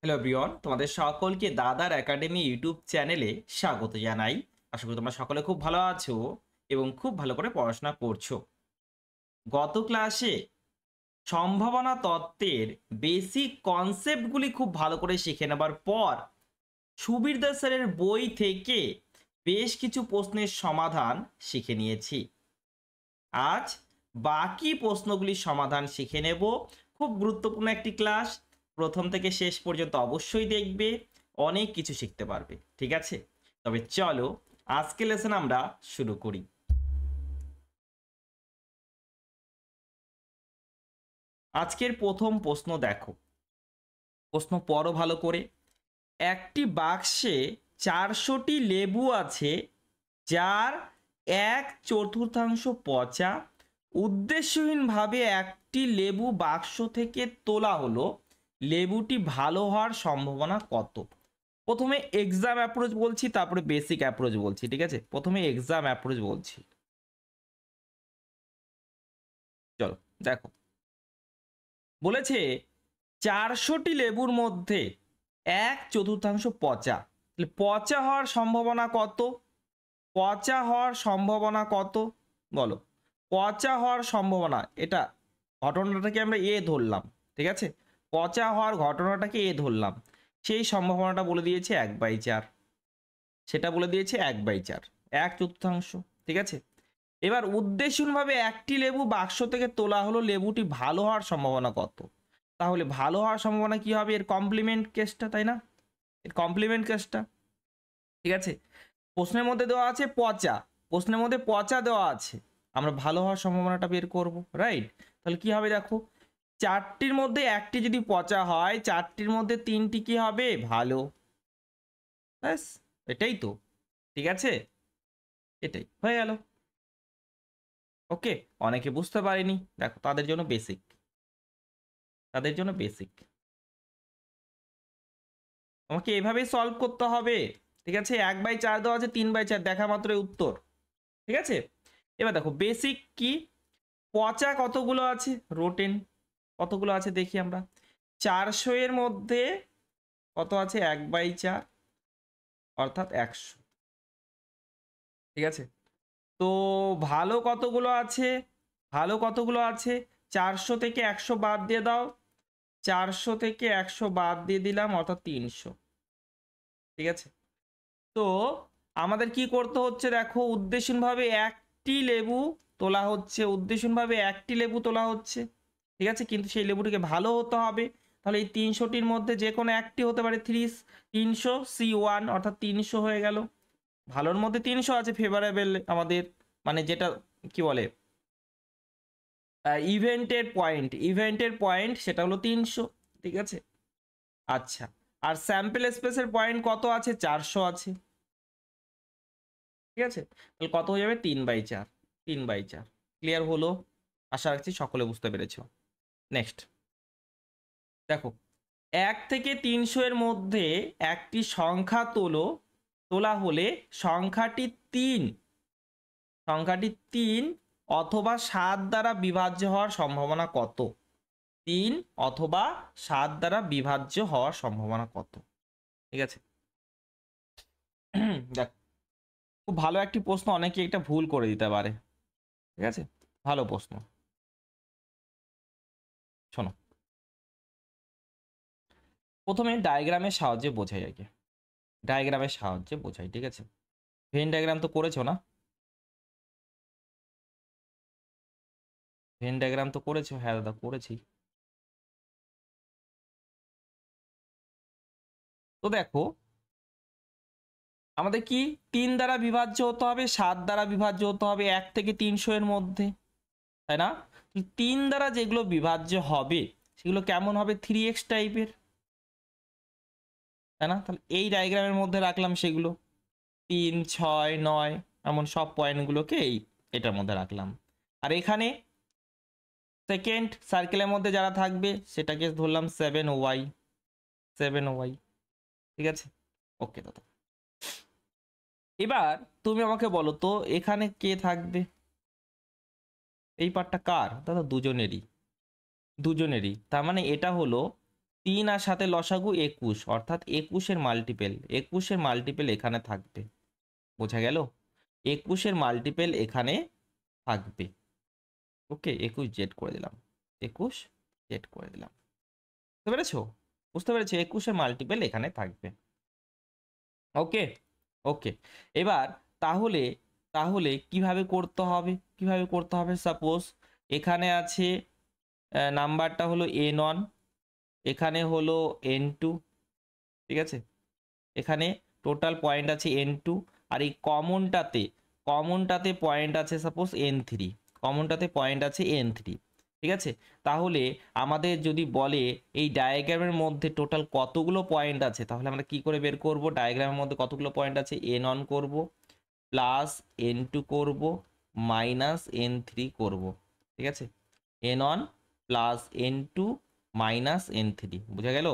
Hello everyone, তোমাদের সকলকে দাদার একাডেমি ইউটিউব চ্যানেলে স্বাগত জানাই। আশা করি তোমরা সকলে খুব ভালো আছো এবং খুব ভালো করে পড়াশোনা করছো। গত ক্লাসে সম্ভাবনা তত্ত্বের বেসিক কনসেপ্টগুলি খুব ভালো করে শিখে নেবার পর সুবীর দাস স্যারের বই থেকে বেশ কিছু প্রশ্নের সমাধান শিখে নিয়েছি। আজ বাকি প্রশ্নগুলির সমাধান শিখে নেব। খুব গুরুত্বপূর্ণ একটি ক্লাস, প্রথম থেকে শেষ পর্যন্ত অবশ্যই দেখবে, অনেক কিছু শিখতে পারবে। ঠিক আছে, তবে চলো আজকে লেসন আমরা শুরু করি। আজকের প্রথম প্রশ্ন দেখো, প্রশ্ন পড়ো ভালো করে। একটি বাক্সে 400টি লেবু আছে, যার 1/4 পচা। উদ্দেশ্যহীনভাবে একটি লেবু বাক্স থেকে তোলা হলো, লেবুটি ভালো হওয়ার সম্ভাবনা কত? প্রথমে এক্সাম অ্যাপ্রোচ বলছি, তারপরে বেসিক অ্যাপ্রোচ বলছি। ঠিক আছে, প্রথমে এক্সাম অ্যাপ্রোচ বলছি। চলো দেখো, বলেছে 400টি লেবুর মধ্যে 1/4 পচা। তাহলে পচা হওয়ার সম্ভাবনা কত? পচা হওয়ার সম্ভাবনা কত বলো? পচা হওয়ার সম্ভাবনা, এটা ঘটনাটাকে আমরা এ ধরলাম। ঠিক আছে, পচা হওয়ার ঘটনাটাকে এ ধরলাম, সেই সম্ভাবনাটা বলে দিয়েছে 1/4। সেটা বলে দিয়েছে 1/4, 1/4। ঠিক আছে, এবার উদ্দেশ্যহীনভাবে একটি লেবু বাক্স থেকে তোলা হলো, লেবুটি ভালো হওয়ার সম্ভাবনা কত? তাহলে ভালো হওয়ার সম্ভাবনা কি হবে? এর কমপ্লিমেন্ট কেসটা, তাই না? এর কমপ্লিমেন্ট কেসটা। ঠিক আছে, প্রশ্নের মধ্যে দেওয়া আছে পচা, প্রশ্নের মধ্যে পচা দেওয়া আছে, আমরা ভালো হওয়ার সম্ভাবনাটা বের করব, রাইট? তাহলে কি হবে দেখো, 4টির মধ্যে একটি যদি পচা হয়, 4টির মধ্যে 3টি কি হবে? ভালো। ব্যাস, এটাই তো। ঠিক আছে, এটাই হয়ে গেল। ওকে, অনেকে বুঝতে পারেনি, দেখো তাদের জন্য বেসিক, তাদের জন্য বেসিক আমাকে এভাবেই সলভ করতে হবে। ঠিক আছে, 1/4 দেওয়া আছে, 3/4 দেখা মাত্রই উত্তর। ঠিক আছে, এবার দেখো বেসিক কি, পচা কতগুলো আছে, রোটেন কতগুলো আছে দেখি আমরা। 400 এর মধ্যে কত আছে? 1/4, অর্থাৎ 100। ঠিক আছে, তো ভালো কতগুলো আছে? ভালো কতগুলো আছে? 400 থেকে 100 বাদ দিয়ে দাও, 400 থেকে 100 বাদ দিয়ে দিলাম, অর্থাৎ 300। ঠিক আছে, তো আমাদের কি করতে হচ্ছে দেখো, উদ্দেশ্যহীনভাবে একটি লেবু তোলা হচ্ছে, উদ্দেশ্যহীনভাবে একটি লেবু তোলা হচ্ছে। ঠিক আছে, কিন্তু সেই লেবুটিকে ভালো হতে হবে। তাহলে এই 300টির মধ্যে যে কোনো একটি হতে পারে। 300 C1, অর্থাৎ 300 হয়ে গেল। ভালোর মধ্যে 300 আছে, ফেভারেবল আমাদের, মানে যেটা কি বলে ইভেন্টের পয়েন্ট সেটা হলো 300। ঠিক আছে, আচ্ছা, আর স্যাম্পল স্পেসের পয়েন্ট কত আছে? 400 আছে। ঠিক আছে, তাহলে কত হয়ে যাবে? 3/4, 3/4। ক্লিয়ার হলো? আশা রাখছি সকলে বুঝতে পেরেছো। নেক্সট দেখো, 1 থেকে 300 এর মধ্যে একটি সংখ্যা তোলা হলে সংখ্যাটি 3 অথবা 7 দ্বারা বিভাজ্য হওয়ার সম্ভাবনা কত? 3 অথবা 7 দ্বারা বিভাজ্য হওয়ার সম্ভাবনা কত? ঠিক আছে, দেখো খুব ভালো একটি প্রশ্ন, অনেকে এটা ভুল করে দিতে পারে। ঠিক আছে, ভালো প্রশ্ন। শোনো, প্রথমে ডায়াগ্রামের সাহায্যে বোঝাই, আগে ডায়াগ্রামের সাহায্যে বোঝাই। ঠিক আছে, ভেন ডায়াগ্রাম তো করেছো না? ভেন ডায়াগ্রাম তো করেছো? হ্যাঁ দাদা, করেছি। তো দেখো, আমাদের কি 3 দ্বারা বিভাজ্য হতে হবে, 7 দ্বারা বিভাজ্য হতে হবে 1 থেকে 300 এর মধ্যে, তাই না? 3 দ্বারা যেগুলো বিভাজ্য হবে সেগুলো কেমন হবে? 3x টাইপের, তাই না? তাহলে এই ডায়াগ্রামের মধ্যে রাখলাম সেগুলো, 3, 6, 9 এমন সব পয়েন্টগুলোকে এটার মধ্যে রাখলাম। আর এখানে সেকেন্ড সার্কেলের মধ্যে যারা থাকবে সেটাকে ধরলাম 7y, 7y। ঠিক আছে, ওকে দাদা। এবার তুমি আমাকে বলো তো, এখানে কে থাকবে? এই পার্টটা কার দাদা? দুজনেরই, দুজনেরই। তার মানে এটা হলো 3 আর সাথে লসাগু 21, অর্থাৎ 21-এর মাল্টিপেল এখানে থাকবে। বোঝা গেল? 21-এর মাল্টিপেল এখানে থাকবে। ওকে, 21 জেড করে দিলাম, 21 জেড করে দিলাম। বুঝতে পেরেছো? বুঝতে পেরেছো? 21-এর মাল্টিপেল এখানে থাকবে। ওকে ওকে, এবার তাহলে তাহলে কিভাবে করতে হবে? সাপোজ এখানে আছে নাম্বারটা হলো n1, এখানে হলো n2, ঠিক আছে? এখানে টোটাল পয়েন্ট আছে n2, আর এই কমনটাতে পয়েন্ট আছে সাপোজ n3, কমনটাতে পয়েন্ট আছে n3, ঠিক আছে? তাহলে আমাদের যদি বলে এই ডায়াগ্রামের মধ্যে টোটাল কতগুলো পয়েন্ট আছে, তাহলে আমরা কি করে বের করব? ডায়াগ্রামের মধ্যে কতগুলো পয়েন্ট আছে, n1 করব, প্লাস n2 করব, মাইনাস n3 করব, ঠিক আছে? n1 plus n2 minus n3, বুঝা গেল?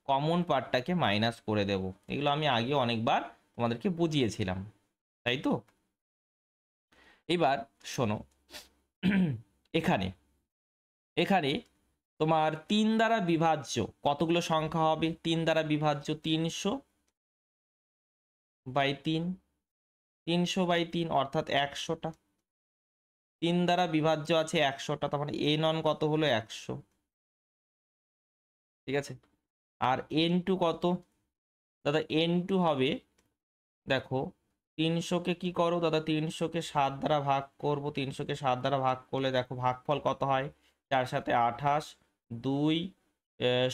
কমন পার্টটাকে মাইনাস করে দেব। এগুলো আমি আগে অনেকবার তোমাদেরকে বুঝিয়েছিলাম, তাই তো? এবার শোনো, এখানে এখানে তোমার 3 দ্বারা বিভাজ্য কতগুলো সংখ্যা হবে? 3 দ্বারা বিভাজ্য 300/3, 300/3 অর্থাৎ 100টা। 3 দ্বারা বিভাজ্য আছে 100টা, তার মানে n1 কত হলো? 100, ঠিক আছে? আর n2 কত দাদা? n2 হবে, দেখো 300-কে কি করো দাদা? 300-কে 7 দ্বারা ভাগ করব। 300-কে 7 দ্বারা ভাগ করলে দেখো ভাগফল কত হয়? 4 7 28, 2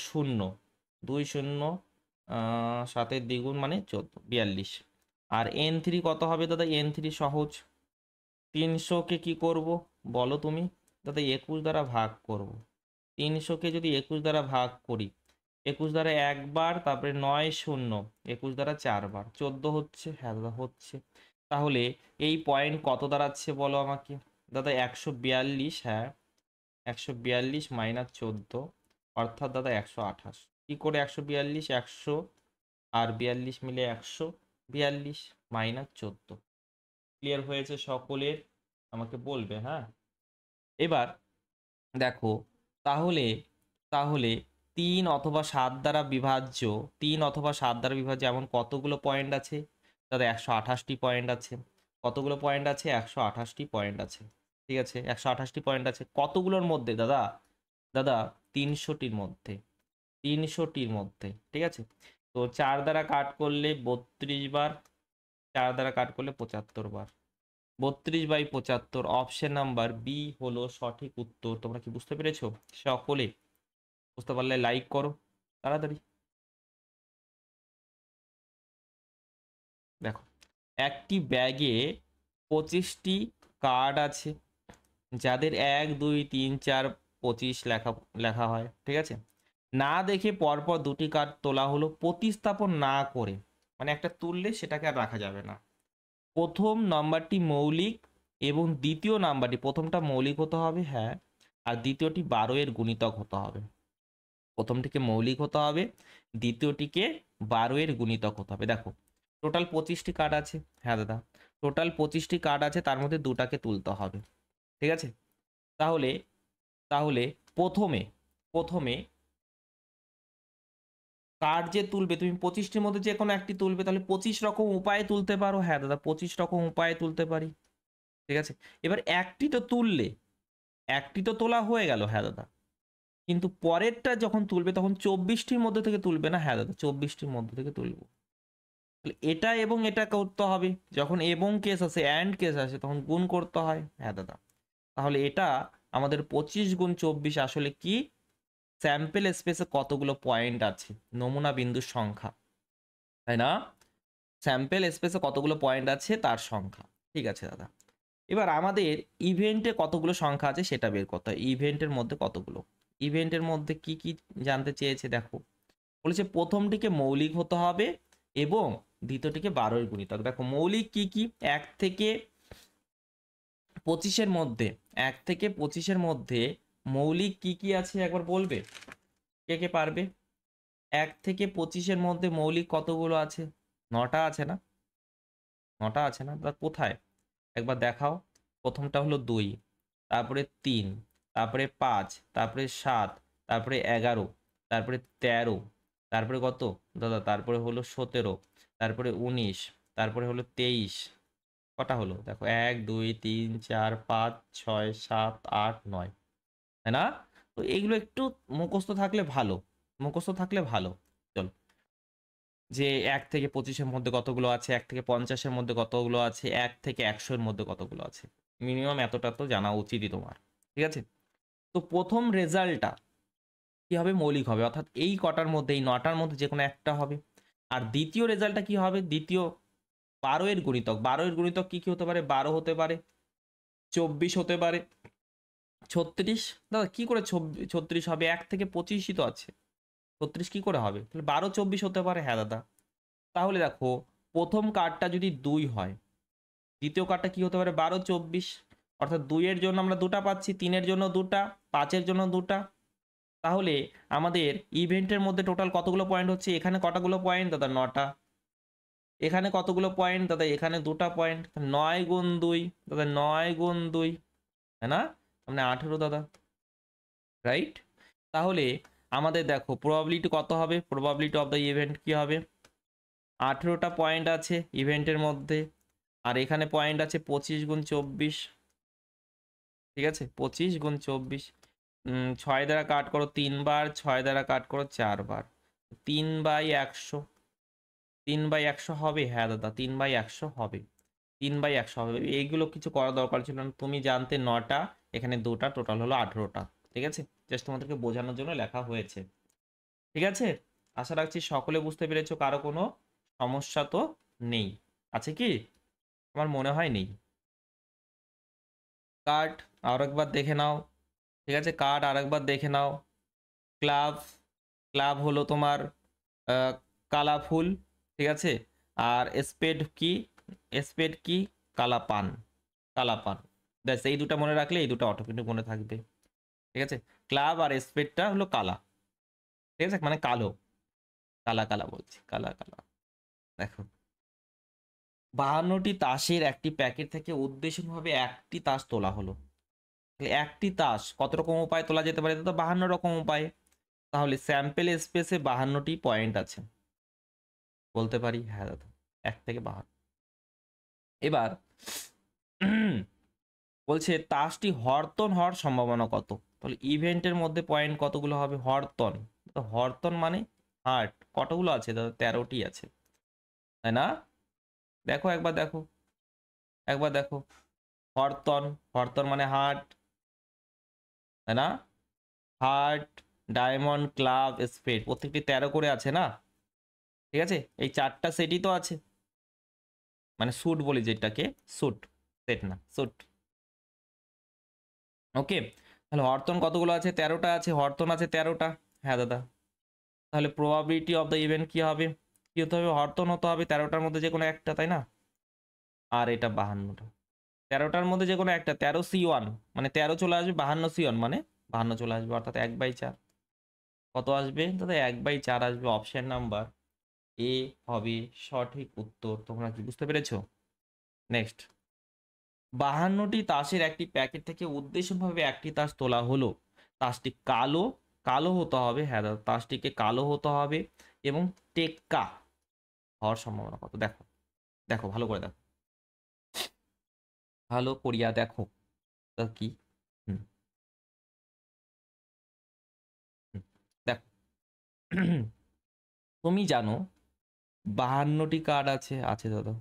0, 2 0, 7-এর দ্বিগুণ মানে 14, 42। আর n3 কত হবে দাদা? n3 সহজ, 300-কে কি করব বলো তুমি দাদা? 21 দ্বারা ভাগ করব। 300-কে যদি 21 দ্বারা ভাগ করি, 21 দ্বারা একবার, তারপরে 9 0, 21 দ্বারা 4 বার, 14 হচ্ছে। হ্যাঁ দাদা হচ্ছে। তাহলে এই পয়েন্ট কত দাঁড়াচ্ছে বলো আমাকে দাদা? 142, হ্যাঁ 142 মাইনাস 14, অর্থাৎ দাদা 128। কি করে 142? 100 আর 42 মিলে 142 মাইনাস 14। ক্লিয়ার হয়েছে সকলের? আমাকে বলবে, হ্যাঁ। এবার দেখো, তাহলে তাহলে 3 অথবা 7 দ্বারা বিভাজ্য, 3 অথবা 7 দ্বারা বিভাজ্য এমন কতগুলো পয়েন্ট আছে দাদা? 128টি পয়েন্ট আছে। কতগুলো পয়েন্ট আছে? 128টি পয়েন্ট আছে, ঠিক আছে? 128টি পয়েন্ট আছে কতগুলোর মধ্যে দাদা? দাদা 300টির মধ্যে, 300টির মধ্যে, ঠিক আছে? তো 4 দ্বারা কাট করলে 32 বার, 4 দ্বারা কাট করলে 75 বার। 32/75, অপশন নাম্বার বি হলো সঠিক উত্তর। তোমরা কি বুঝতে পেরেছো সকলে? বুঝতে পারলে লাইক করো তাড়াতাড়ি। দেখো, একটি ব্যাগে 25টি কার্ড আছে, যাদের 1 2 3 4 25 লেখা লেখা হয়, ঠিক আছে? না দেখে পরপর 2টি কার্ড তোলা হলো প্রতিস্থাপন না করে, মানে একটা তুললে সেটাকে আর রাখা যাবে না। প্রথম নাম্বারটি মৌলিক এবং দ্বিতীয় নাম্বারটি, প্রথমটা মৌলিক হতে হবে, হ্যাঁ, আর দ্বিতীয়টি 12 এর গুণিতক হতে হবে। প্রথমটিকে মৌলিক হতে হবে, দ্বিতীয়টিকে 12 এর গুণিতক হতে হবে। দেখো টোটাল 25টি কার্ড আছে, হ্যাঁ দাদা টোটাল 25টি কার্ড আছে, তার মধ্যে 2টাকে তুলতে হবে, ঠিক আছে? তাহলে তাহলে প্রথমে প্রথমে কার্ড যে তুলবে তুমি 25টির মধ্যে যে কোনো একটি তুলবে, তাহলে 25 রকম উপায়ে তুলতে পারো, হ্যাঁ দাদা 25 রকম উপায়ে তুলতে পারি, ঠিক আছে? এবার একটি তো তুললে, একটি তো তোলা হয়ে গেল, হ্যাঁ দাদা, কিন্তু পরেরটা যখন তুলবে তখন 24টির মধ্যে থেকে তুলবে না, হ্যাঁ দাদা 24টির মধ্যে থেকে তুলবো। তাহলে এটা এবং এটা করতে হবে, যখন এবং কেস আসে, অ্যান্ড কেস আসে, তখন গুণ করতে হয়, হ্যাঁ দাদা। তাহলে এটা আমাদের 25 গুণ 24 আসলে কি? স্যাম্পেল স্পেসে কতগুলো পয়েন্ট আছে, নমুনা বিন্দুর সংখ্যা, তাই না? স্যাম্পেল স্পেসে কতগুলো পয়েন্ট আছে তার সংখ্যা, ঠিক আছে দাদা। এবার আমাদের ইভেন্টে কতগুলো সংখ্যা আছে সেটা বের করতে হয়। ইভেন্টের মধ্যে কতগুলো, ইভেন্টের মধ্যে কি কি জানতে চেয়েছে দেখো, বলেছে প্রথমটিকে মৌলিক হতে হবে এবং দ্বিতীয়টিকে 12 এর গুণিতক। দেখো মৌলিক কি কি? 1 থেকে 25-এর মধ্যে, 1 থেকে 25-এর মধ্যে মৌলিক কি কি আছে একবার বলবে? কে কে পারবে? 1 থেকে 25-এর মধ্যে মৌলিক কতগুলো আছে? 9টা আছে না? 9টা আছে না? তা কোথায় একবার দেখাও। প্রথমটা হলো 2, তারপরে 3, তারপরে 5, তারপরে 7, তারপরে 11, তারপরে 13, তারপরে কত দাদা, তারপরে হলো 17, তারপরে 19, তারপরে হলো 23, কটা হলো দেখো 1 2 3 4 5 6 7 8 9, তাই না? তো এইগুলো একটু মুখস্থ থাকলে ভালো, মুখস্থ থাকলে ভালো। চলো, যে 1 থেকে 25-এর মধ্যে কতগুলো আছে, 1 থেকে 50-এর মধ্যে কতগুলো আছে, 1 থেকে 100-এর মধ্যে কতগুলো আছে, মিনিমাম এতটা তো জানা উচিতই তোমার। ঠিক আছে, তো প্রথম রেজাল্টটা কি হবে, মৌলিক হবে, অর্থাৎ এই কটার মধ্যে, এই 9টার মধ্যে যে কোনো একটা হবে। আর দ্বিতীয় রেজাল্টটা কি হবে, দ্বিতীয় 12 এর গুণিতক, 12 এর গুণিতক কি কি হতে পারে, 12 হতে পারে, 24 হতে পারে, 36। দাদা কি করে 36 হবে, 1 থেকে 25ই তো আছে, 36 কি করে হবে, তাহলে 12 24 হতে পারে। হ্যাঁ দাদা, তাহলে দেখো প্রথম কার্ডটা যদি 2 হয়, দ্বিতীয় কার্ডটা কি হতে পারে, 12 24, অর্থাৎ 2 এর জন্য আমরা দুটা পাচ্ছি, 3 এর জন্য দুটা, 5 এর জন্য দুটা। তাহলে আমাদের ইভেন্টের মধ্যে টোটাল কতগুলো পয়েন্ট হচ্ছে, এখানে কতগুলো পয়েন্ট দাদা, 9টা। এখানে কতগুলো পয়েন্ট দাদা, এখানে দুটা পয়েন্ট, 9 গুণ 2 দাদা, 9 গুণ 2, তাই না, মানে 18 দাদা, রাইট? তাহলে আমাদের দেখো প্রবাবিলিটি কত হবে, প্রবাবিলিটি অফ দ্য ইভেন্ট কি হবে, 18টা পয়েন্ট আছে ইভেন্টের মধ্যে, আর এখানে পয়েন্ট আছে 25 গুণ 24, ঠিক আছে, 25 গুণ 24, 6 দ্বারা কাট করো 3 বার, 6 দ্বারা কাট করো 4 বার, 3/100, 3/100 হবে। হ্যাঁ দাদা, 3/100 হবে, 3/100 হবে। এইগুলো কিছু করার দরকার ছিল না, তুমি জানতে 9টা, এখানে দুটা, টোটাল হলো 18টা। ঠিক আছে, জাস্ট তোমাদেরকে বোঝানোর জন্য লেখা হয়েছে। ঠিক আছে, আশা রাখছি সকলে বুঝতে পেরেছো, কারো কোনো সমস্যা তো নেই, আছে কি? আমার মনে হয় নেই। কার্ড আর একবার দেখে নাও, ঠিক আছে, কার্ড আর একবার দেখে নাও। ক্লাব, ক্লাব হলো তোমার কালা ফুল, ঠিক আছে, আর স্পেড কি, স্পেড কি, কালা পান, কালা পান। ব্যাস এই দুটো মনে রাখলে এই দুটো অটোমেটিক মনে থাকবে। ঠিক আছে, ক্লাব আর স্পেডটা হলো কালা, ঠিক আছে, মানে কালো, কালা কালা বলছি, কালা কালা। দেখো 52টি তাসের একটি প্যাকেট থেকে উদ্দেশ্যভাবে একটি তাস তোলা হলো। তাহলে একটি তাস কত রকম উপায়ে তোলা যেতে পারে, তো 52 রকম উপায়ে। তাহলে স্যাম্পেল স্পেসে 52টি পয়েন্ট আছে, বলতে পারি হ্যাঁ দাদা, 1 থেকে 52। এবার বলছে তাসটি হরতন হওয়ার সম্ভাবনা কত, তাহলে ইভেন্টের মধ্যে পয়েন্ট কতগুলো হবে, হরতন, তো হরতন মানে হার্ট, কতগুলো আছে দাদা, 13টি আছে, তাই না? দেখো একবার, দেখো একবার, দেখো হরতন, হরতন মানে হার্ট, তাই না? হার্ট, ডায়মন্ড, ক্লাব, স্পেড, প্রত্যেকটি 13 করে আছে না? ঠিক আছে, এই 4টা সেটই তো আছে, মানে স্যুট বলি যেটাকে, স্যুট, সেট না, স্যুট। ওকে, তাহলে হরতন কতগুলো আছে, 13টা আছে, হরতন আছে 13টা। হ্যাঁ দাদা, তাহলে প্রবাবিলিটি অফ দ্য ইভেন্ট কি হবে, কি হতে হবে, হরতন হতে হবে 13টার মধ্যে যে কোনো একটা, তাই না? আর এটা 52টা, 13টার মধ্যে যে কোনো একটা, 13C1 মানে 13 চলে আসবে, 52C1 মানে 52 চলে আসবে, অর্থাৎ 1/4। কত আসবে দাদা, 1/4 আসবে। অপশন নাম্বার এ হবে সঠিক উত্তর। তোমরা কি বুঝতে পেরেছো? নেক্সট, 52টি তাসের একটি প্যাকেট থেকে উদ্দেশ্যভাবে একটি তাস তোলা হলো, তাসটি কালো, কালো হতে হবে, হ্যাঁ দাদা, তাসটিকে কালো হতে হবে, এবং টেক্কা হওয়ার সম্ভাবনা কত, দেখো দেখো ভালো করে দেখো, ভালো করিয়া দেখো, তা কি, হুম হুম, দেখো তুমি জানো 52টি কার্ড আছে, আছে দাদা,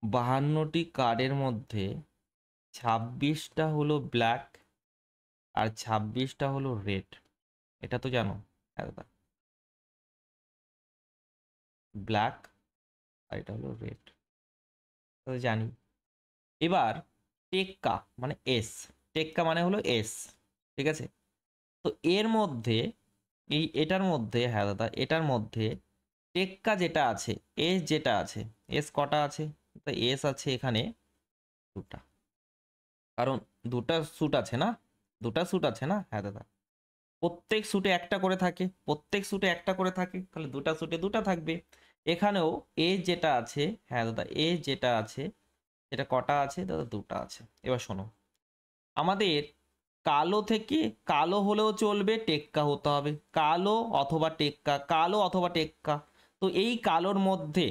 52টি কার্ডের মধ্যে 26টা হলো ব্ল্যাক আর 26টা হলো রেড, এটা তো জানো? হ্যাঁ দাদা, ব্ল্যাক আর এটা হলো রেড, তো জানি। এবার টেক্কা মানে এস, টেক্কা মানে হলো এস, ঠিক আছে, তো এর মধ্যে, এই এটার মধ্যে, হ্যাঁ দাদা, এটার মধ্যে টেক্কা যেটা আছে, এস যেটা আছে, এস কটা আছে, তো এস আছে এখানে দুটা, কারণ দুটা স্যুট আছে না, দুটা স্যুট আছে না, হ্যাঁ দাদা, প্রত্যেক স্যুটে একটা করে থাকে, প্রত্যেক স্যুটে একটা করে থাকে, তাহলে দুটা স্যুটে দুটা থাকবে। এখানেও এ যেটা আছে, হ্যাঁ দাদা, এ যেটা আছে, এটা কটা আছে দাদা, দুটা আছে। এবার শোনো, আমাদের কালো থেকে কালো হলেও চলবে, টেক্কা হতে হবে, কালো অথবা টেক্কা, কালো অথবা টেক্কা। তো এই কালোর মধ্যে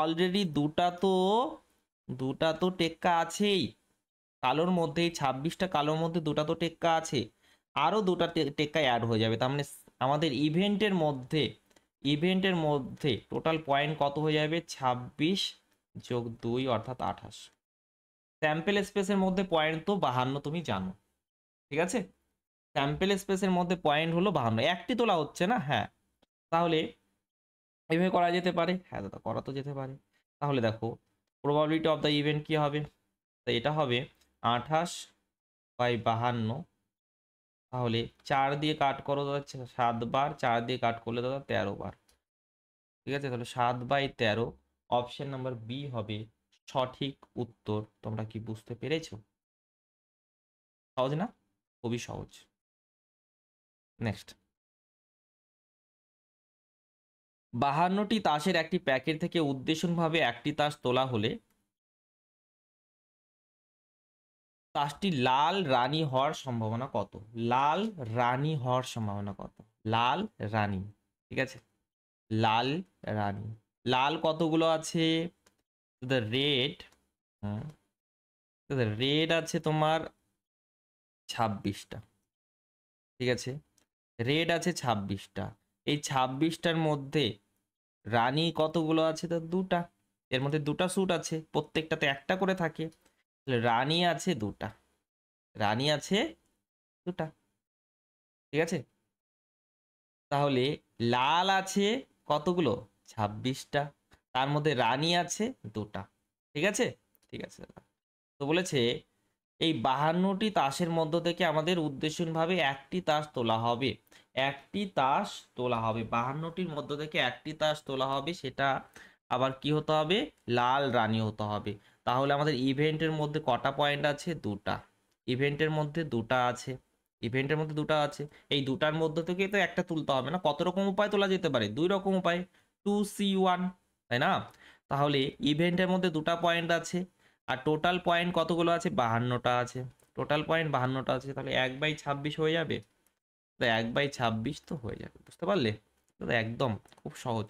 অলরেডি দুটা তো টেক্কা আছেই। কালোর মধ্যে এই 26টা কালোর মধ্যে দুটা তো টেক্কা আছে, আরো দুটা টেক্কা অ্যাড হয়ে যাবে। তার মানে আমাদের ইভেন্টের মধ্যে টোটাল পয়েন্ট কত হয়ে যাবে? 26 যোগ 2 অর্থাৎ 28। স্যাম্পেল স্পেসের মধ্যে পয়েন্ট তো 52 তুমি জানো, ঠিক আছে? স্যাম্পেল স্পেসের মধ্যে পয়েন্ট হলো 52, একটি তোলা হচ্ছে না। হ্যাঁ, তাহলে এভাবে করা যেতে পারে। হ্যাঁ দাদা, করা তো যেতে পারে। তাহলে দেখো প্রবাবিলিটি অফ দ্য ইভেন্ট কি হবে? তো এটা হবে 28/52। তাহলে 4 দিয়ে কাট করো দাদা 7 বার, 4 দিয়ে কাট করলে দাদা 13 বার। ঠিক আছে, তাহলে 7/13 অপশন নাম্বার বি হবে সঠিক উত্তর। তোমরা কি বুঝতে পেরেছো? সহজ না? খুবই সহজ। নেক্সট, 52টি তাসের একটি প্যাকেট থেকে উদ্দেশ্যভাবে একটি তাস তোলা হলে তাসটি লাল রানী হওয়ার সম্ভাবনা কত? লাল রানী হওয়ার সম্ভাবনা কত? লাল রানী, ঠিক আছে, লাল রানী। লাল কতগুলো আছে? রেড, রেড আছে তোমার 26টা, ঠিক আছে, রেড আছে 26টা। এই 26টার মধ্যে রানী কতগুলো আছে? তো দুটা। এর মধ্যে দুটা স্যুট আছে, প্রত্যেকটাতে একটা করে থাকে, রানী আছে দুটা, রানী আছে দুটা, ঠিক আছে। তাহলে লাল আছে কতগুলো? 26টা, তার মধ্যে রানী আছে দুটা, ঠিক আছে, ঠিক আছে দাদা। তো বলেছে এই 52টি তাসের মধ্য থেকে আমাদের উদ্দেশ্যভাবে একটি তাস তোলা হবে, একটি তাস তোলা হবে, 52টির মধ্য থেকে একটি তাস তোলা হবে, সেটা আবার কি হতে হবে? লাল রানী হতে হবে। তাহলে আমাদের ইভেন্টের মধ্যে কটা পয়েন্ট আছে? দুটা। ইভেন্টের মধ্যে দুটা আছে, ইভেন্টের মধ্যে দুটা আছে, এই দুটার মধ্য থেকে তো একটা তুলতে হবে না? কত রকম উপায় তোলা যেতে পারে? 2 রকম উপায়, 2C1, তাই না? তাহলে ইভেন্টের মধ্যে দুটা পয়েন্ট আছে, আর টোটাল পয়েন্ট কতগুলো আছে? 52টা আছে। টোটাল পয়েন্ট 52টা আছে, তাহলে 1/26 হয়ে যাবে। তো 1/26 তো হয়ে যাবে, বুঝতে পারলে? তো একদম খুব সহজ।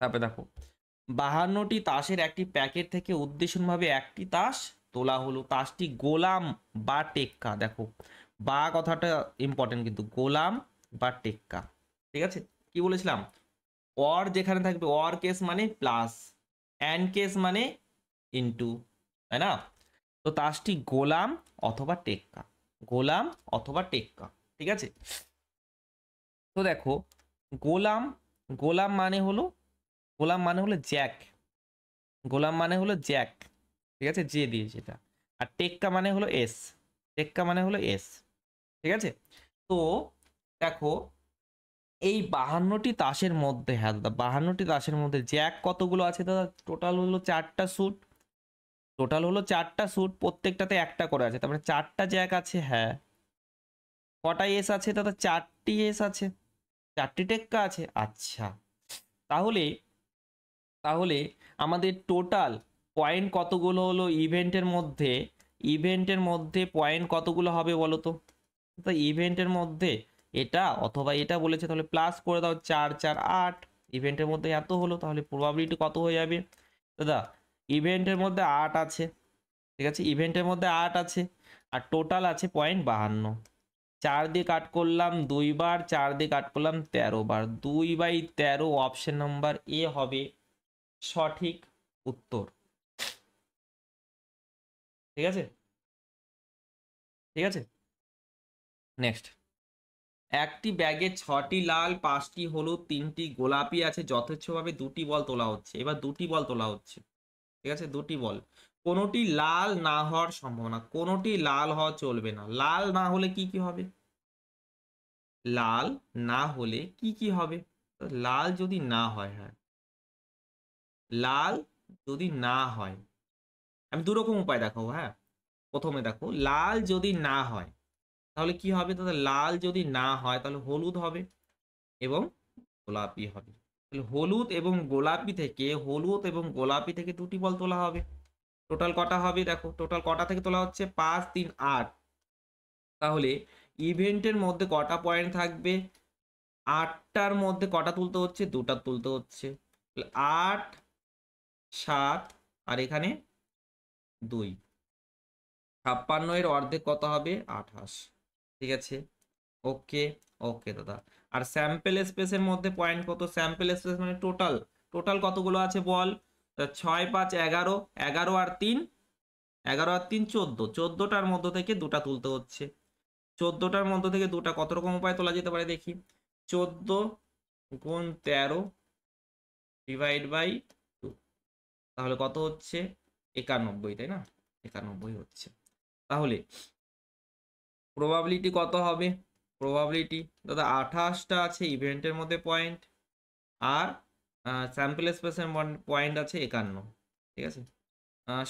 তারপরে দেখো 52টি তাসের একটি প্যাকেট থেকে উদ্দেশ্যভাবে একটি তাস তোলা হলো, তাসটি গোলাম বা টেক্কা। দেখো বা কথাটা ইম্পর্টেন্ট, কিন্তু গোলাম বা টেক্কা, ঠিক আছে। কি বলেছিলাম? অর যেখানে থাকবে, অর কেস মানে প্লাস, অ্যান্ড কেস মানে ইনটু, তাই না? তো তাসটি গোলাম অথবা টেক্কা, গোলাম অথবা টেক্কা, ঠিক আছে। তো দেখো গোলাম, গোলাম মানে হলো, গোলাম মানে হলো জ্যাক, গোলাম মানে হলো জ্যাক, ঠিক আছে, জে দিয়ে যেটা। আর টেক্কা মানে হলো এস, টেক্কা মানে হলো এস, ঠিক আছে। তো দেখো এই 52টি তাসের মধ্যে, হ্যাঁ দাদা 52টি তাসের মধ্যে জ্যাক কতগুলো আছে দাদা? টোটাল হলো 4টা স্যুট, টোটাল হলো 4টা স্যুট, প্রত্যেকটাতে একটা করে আছে, তার মানে 4টা জ্যাক আছে। হ্যাঁ, কটা এস আছে দাদা? 4টি এস আছে, 4টি টেক্কা আছে। আচ্ছা, তাহলে তাহলে আমাদের টোটাল পয়েন্ট কতগুলো হলো ইভেন্টের মধ্যে? ইভেন্টের মধ্যে পয়েন্ট কতগুলো হবে বলো তো? ইভেন্টের মধ্যে এটা অথবা এটা বলেছে, তাহলে প্লাস করে দাও, 4 4 8। ইভেন্টের মধ্যে এত হলো, তাহলে প্রবাবিলিটি কত হয়ে যাবে দাদা? ইভেন্টের মধ্যে 8 আছে, ঠিক আছে, ইভেন্টের মধ্যে 8 আছে, আর টোটাল আছে পয়েন্ট 52। 4 দিয়ে কাট করলাম 2 বার, 4 দিয়ে কাট করলাম 13 বার, 2/13 অপশন নাম্বার এ হবে সঠিক উত্তর, ঠিক আছে, ঠিক আছে। নেক্সট, একটি ব্যাগে 6টি লাল, 5টি হলুদ, 3টি গোলাপি আছে, যথেচ্ছভাবে 2টি বল তোলা হচ্ছে। এবার 2টি বল তোলা হচ্ছে, ঠিক আছে, 2টি বল। কোনোটি লাল না হওয়ার সম্ভাবনা, কোনোটি লাল হওয়া চলবে না। লাল না হলে কি কি হবে? লাল না হলে কি কি হবে? তো লাল যদি না হয়, হ্যাঁ, লাল যদি না হয়, আমি 2 রকম উপায় দেখাবো। হ্যাঁ, প্রথমে দেখো লাল যদি না হয় তাহলে কি হবে? তাহলে লাল যদি না হয় তাহলে হলুদ হবে এবং গোলাপি হবে। তাহলে হলুদ এবং গোলাপি থেকে 2টি বল তোলা হবে। টোটাল কটা হবে দেখো, টোটাল কটা থেকে তোলা হচ্ছে 5 3 8। তাহলে ইভেন্টের মধ্যে কটা পয়েন্ট থাকবে, 8টার মধ্যে কটা তুলতে হচ্ছে, 2টা তুলতে হচ্ছে। 8 7 আর এখানে 2, 56 এর অর্ধেক কত হবে, 28। ঠিক আছে, ওকে ওকে দাদা। আর স্যাম্পেল স্পেসের মধ্যে পয়েন্ট কত, স্যাম্পেল স্পেস মানে টোটাল, টোটাল কতগুলো আছে বল, 6 5 11, 11 আর 3, 11 আর 3 14, 14টার মধ্য থেকে 2টা তুলতে হচ্ছে। 14টার মধ্য থেকে 2টা কত রকম উপায় তোলা যেতে পারে দেখি, 14 গুণ 13 ডিভাইড বাই 2, তাহলে কত হচ্ছে 91, তাই না, 91 হচ্ছে। তাহলে প্রবাবিলিটি কত হবে, প্রবাবিলিটি দাদা 28টা আছে ইভেন্টের মধ্যে পয়েন্ট, আর স্যাম্পল স্পেসের পয়েন্ট আছে 51। ঠিক আছে,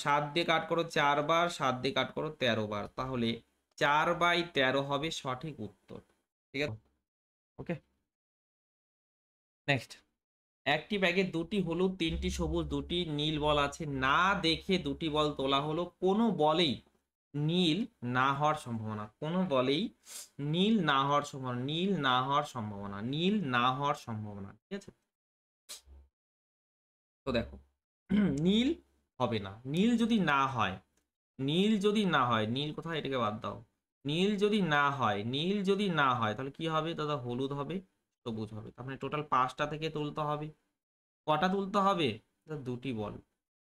7 দিয়ে কাট করো 4 বার, 7 দিয়ে কাট করো 13 বার, তাহলে 4/13 হবে সঠিক উত্তর। ঠিক আছে, ওকে নেক্সট। একটি ব্যাগে 2টি হলুদ 3টি সবুজ 2টি নীল বল আছে, না দেখে 2টি বল তোলা হলো, কোনো বলেই নীল না হওয়ার সম্ভাবনা, কোনো বলেই নীল না হওয়ার সম্ভাবনা, নীল না হওয়ার সম্ভাবনা, নীল না হওয়ার সম্ভাবনা। ঠিক আছে, তো দেখো নীল হবে না, নীল যদি না হয়, নীল যদি না হয়, নীল কোথায়, এটাকে বাদ দাও, নীল যদি না হয়, নীল যদি না হয় তাহলে কি হবে দাদা, হলুদ হবে, সবুজ হবে। তার মানে টোটাল 5টা থেকে তুলতে হবে, কটা তুলতে হবে, 2টি বল,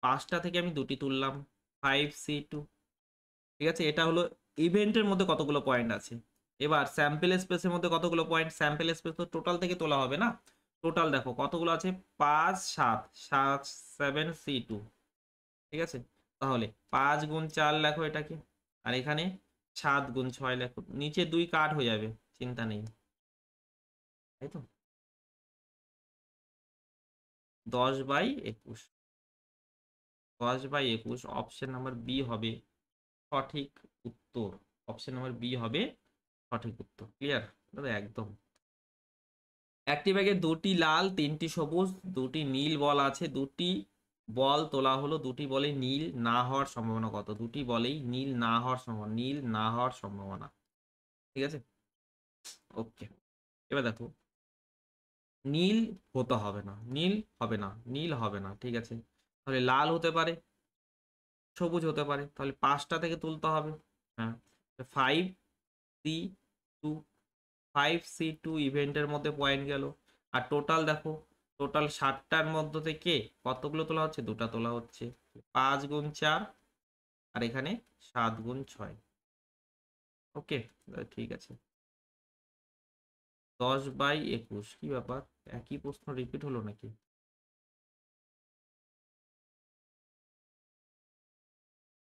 5টা থেকে আমি 2টি তুললাম, 5C2। ঠিক আছে, এটা হলো ইভেন্টের মধ্যে কতগুলো পয়েন্ট আছে। এবার স্যাম্পল স্পেসের মধ্যে কতগুলো পয়েন্ট, স্যাম্পল স্পেস তো টোটাল থেকে তোলা হবে না, টোটাল দেখো কতগুলো আছে, 5 7 7 7C2। ঠিক আছে, তাহলে 5 গুণ 4 লেখো এটাকে, আর এখানে 7 গুণ 6 লেখো, নিচে 2 কাট হয়ে যাবে, চিন্তা নেই, তাই তো, 10/21, 10/21 অপশন নাম্বার বি হবে সঠিক উত্তর, অপশন নাম্বার বি হবে সঠিক উত্তর। ক্লিয়ার দাদা, একদম। একটি ব্যাগে 2টি লাল 3টি সবুজ 2টি নীল বল আছে, 2টি বল তোলা হলো, 2টি বলে নীল না হওয়ার সম্ভাবনা কত, 2টি বলেই নীল না হওয়ার সম্ভাবনা, নীল না হওয়ার সম্ভাবনা। ঠিক আছে, ওকে। এবার দেখো নীল হতে হবে না, নীল হবে না, নীল হবে না। ঠিক আছে, তাহলে লাল হতে পারে, সবুজ হতে পারে, তাহলে 5টা থেকে তুলতে হবে। হ্যাঁ, 5C2, 5C2 ইভেন্টের মধ্যে পয়েন্ট গেল। আর টোটাল দেখো, টোটাল 7টার মধ্য থেকে কতগুলো তোলা হচ্ছে, 2টা তোলা হচ্ছে, 5 গুণ 4 আর এখানে 7 গুণ 6। ওকে, ঠিক আছে। 10/21 কি ব্যাপার, একই প্রশ্ন রিপিট হলো নাকি,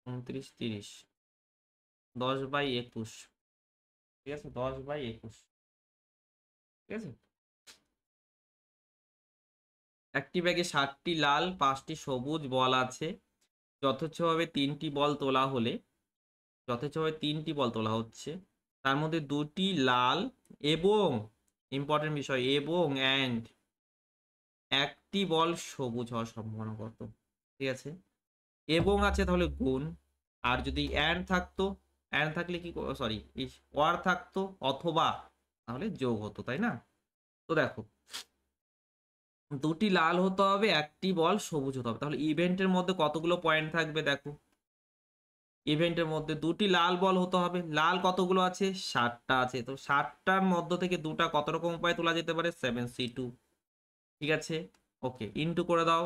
29 30, 10/21। ঠিক আছে, 10/21। ঠিক আছে, একটি ব্যাগে 7টি লাল 5টি সবুজ বল আছে, যথেচ্ছভাবে 3টি বল তোলা হলে, যথেচ্ছভাবে 3টি বল তোলা হচ্ছে, তার মধ্যে 2টি লাল এবং ইম্পর্টেন্ট বিষয় এবং অ্যান্ড একটি বল সবুজ হওয়ার সম্ভাবনা কত। ঠিক আছে, এবং আছে তাহলে গুণ, আর যদি অ্যান্ড থাকতো, অ্যান্ড থাকলে কি, সরি ওয়ার থাকতো অথবা, তাহলে যোগ হতো, তাই না। তো দেখো 2টি লাল হতে হবে, একটি বল সবুজ হতে হবে, তাহলে ইভেন্টের মধ্যে কতগুলো পয়েন্ট থাকবে দেখো, ইভেন্টের মধ্যে 2টি লাল বল হতে হবে, লাল কতগুলো আছে, 7টা আছে, তো 7টার মধ্য থেকে 2টা কত রকম উপায় তোলা যেতে পারে, 7C2। ঠিক আছে, ওকে, ইনটু করে দাও।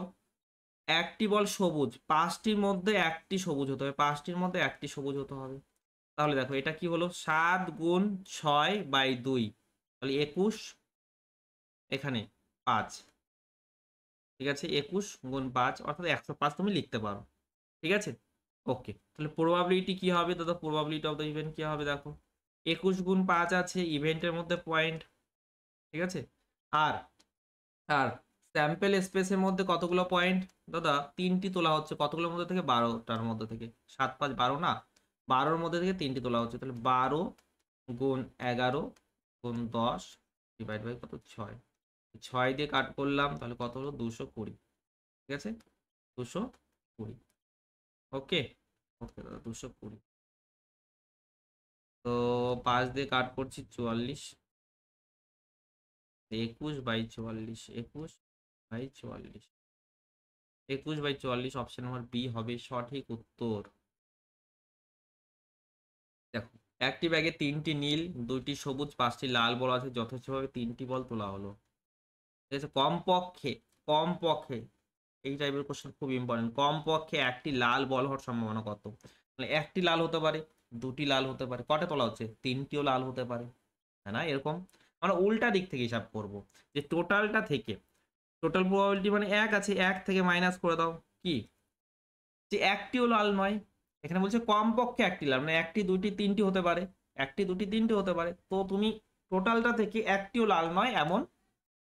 একটি বল সবুজ, 5টির মধ্যে একটি সবুজ হতে হবে, 5টির মধ্যে একটি সবুজ হতে হবে, তাহলে দেখো এটা কি হলো, 7 গুণ 6/2, তাহলে 21, এখানে 5। ঠিক আছে, 21 গুণ 5 অর্থাৎ 105 তুমি লিখতে পারো। ঠিক আছে, ওকে, তাহলে প্রবাবিলিটি কি হবে দাদা, প্রবাবিলিটি অফ দ্য ইভেন্ট কি হবে দেখো, 21 গুণ 5 আছে ইভেন্টের মধ্যে পয়েন্ট। ঠিক আছে, আর আর স্যাম্পেল স্পেসের মধ্যে কতগুলো পয়েন্ট দাদা, 3টি তোলা হচ্ছে, কতগুলোর মধ্যে থেকে, 12টার মধ্যে থেকে, 7 5 12 না, 12র মধ্যে থেকে 3টি তোলা হচ্ছে, তাহলে 12 গুণ 11 গুণ 10 ডিভাইড বাই কত, 6, 6 দিয়ে কাট করলাম, তাহলে কত হলো, 220। ঠিক আছে, 220। ওকে ওকে দাদা 220। তো 5 দিয়ে কাট করছি 44, 21/44, 21/44, 21/44 অপশন নাম্বার বি হবে সঠিক উত্তর। দেখো একটি ব্যাগে 3টি নীল, 2টি সবুজ, 5টি লাল বল আছে, যথেচ্ছভাবে 3টি বল তোলা হলো। ঠিক আছে, কমপক্ষে কমপক্ষে এই টাইপের কোশ্চেন খুব ইম্পর্টেন্ট। কমপক্ষে একটি লাল বল হওয়ার সম্ভাবনা কত? মানে একটি লাল হতে পারে, 2টি লাল হতে পারে, কটা তোলা হচ্ছে? 3টিও লাল হতে পারে, হ্যাঁ না? এরকম আমরা উল্টা দিক থেকে হিসাব করব, যে টোটালটা থেকে, টোটাল প্রবাবিলিটি মানে 1 আছে, 1 থেকে মাইনাস করে দাও কি, যে একটিও লাল নয়। এখানে বলছে কমপক্ষে একটি লাল, মানে 1টি 2টি 3টি হতে পারে, 1টি 2টি 3টি হতে পারে। তো তুমি টোটালটা থেকে একটিও লাল নয় এমন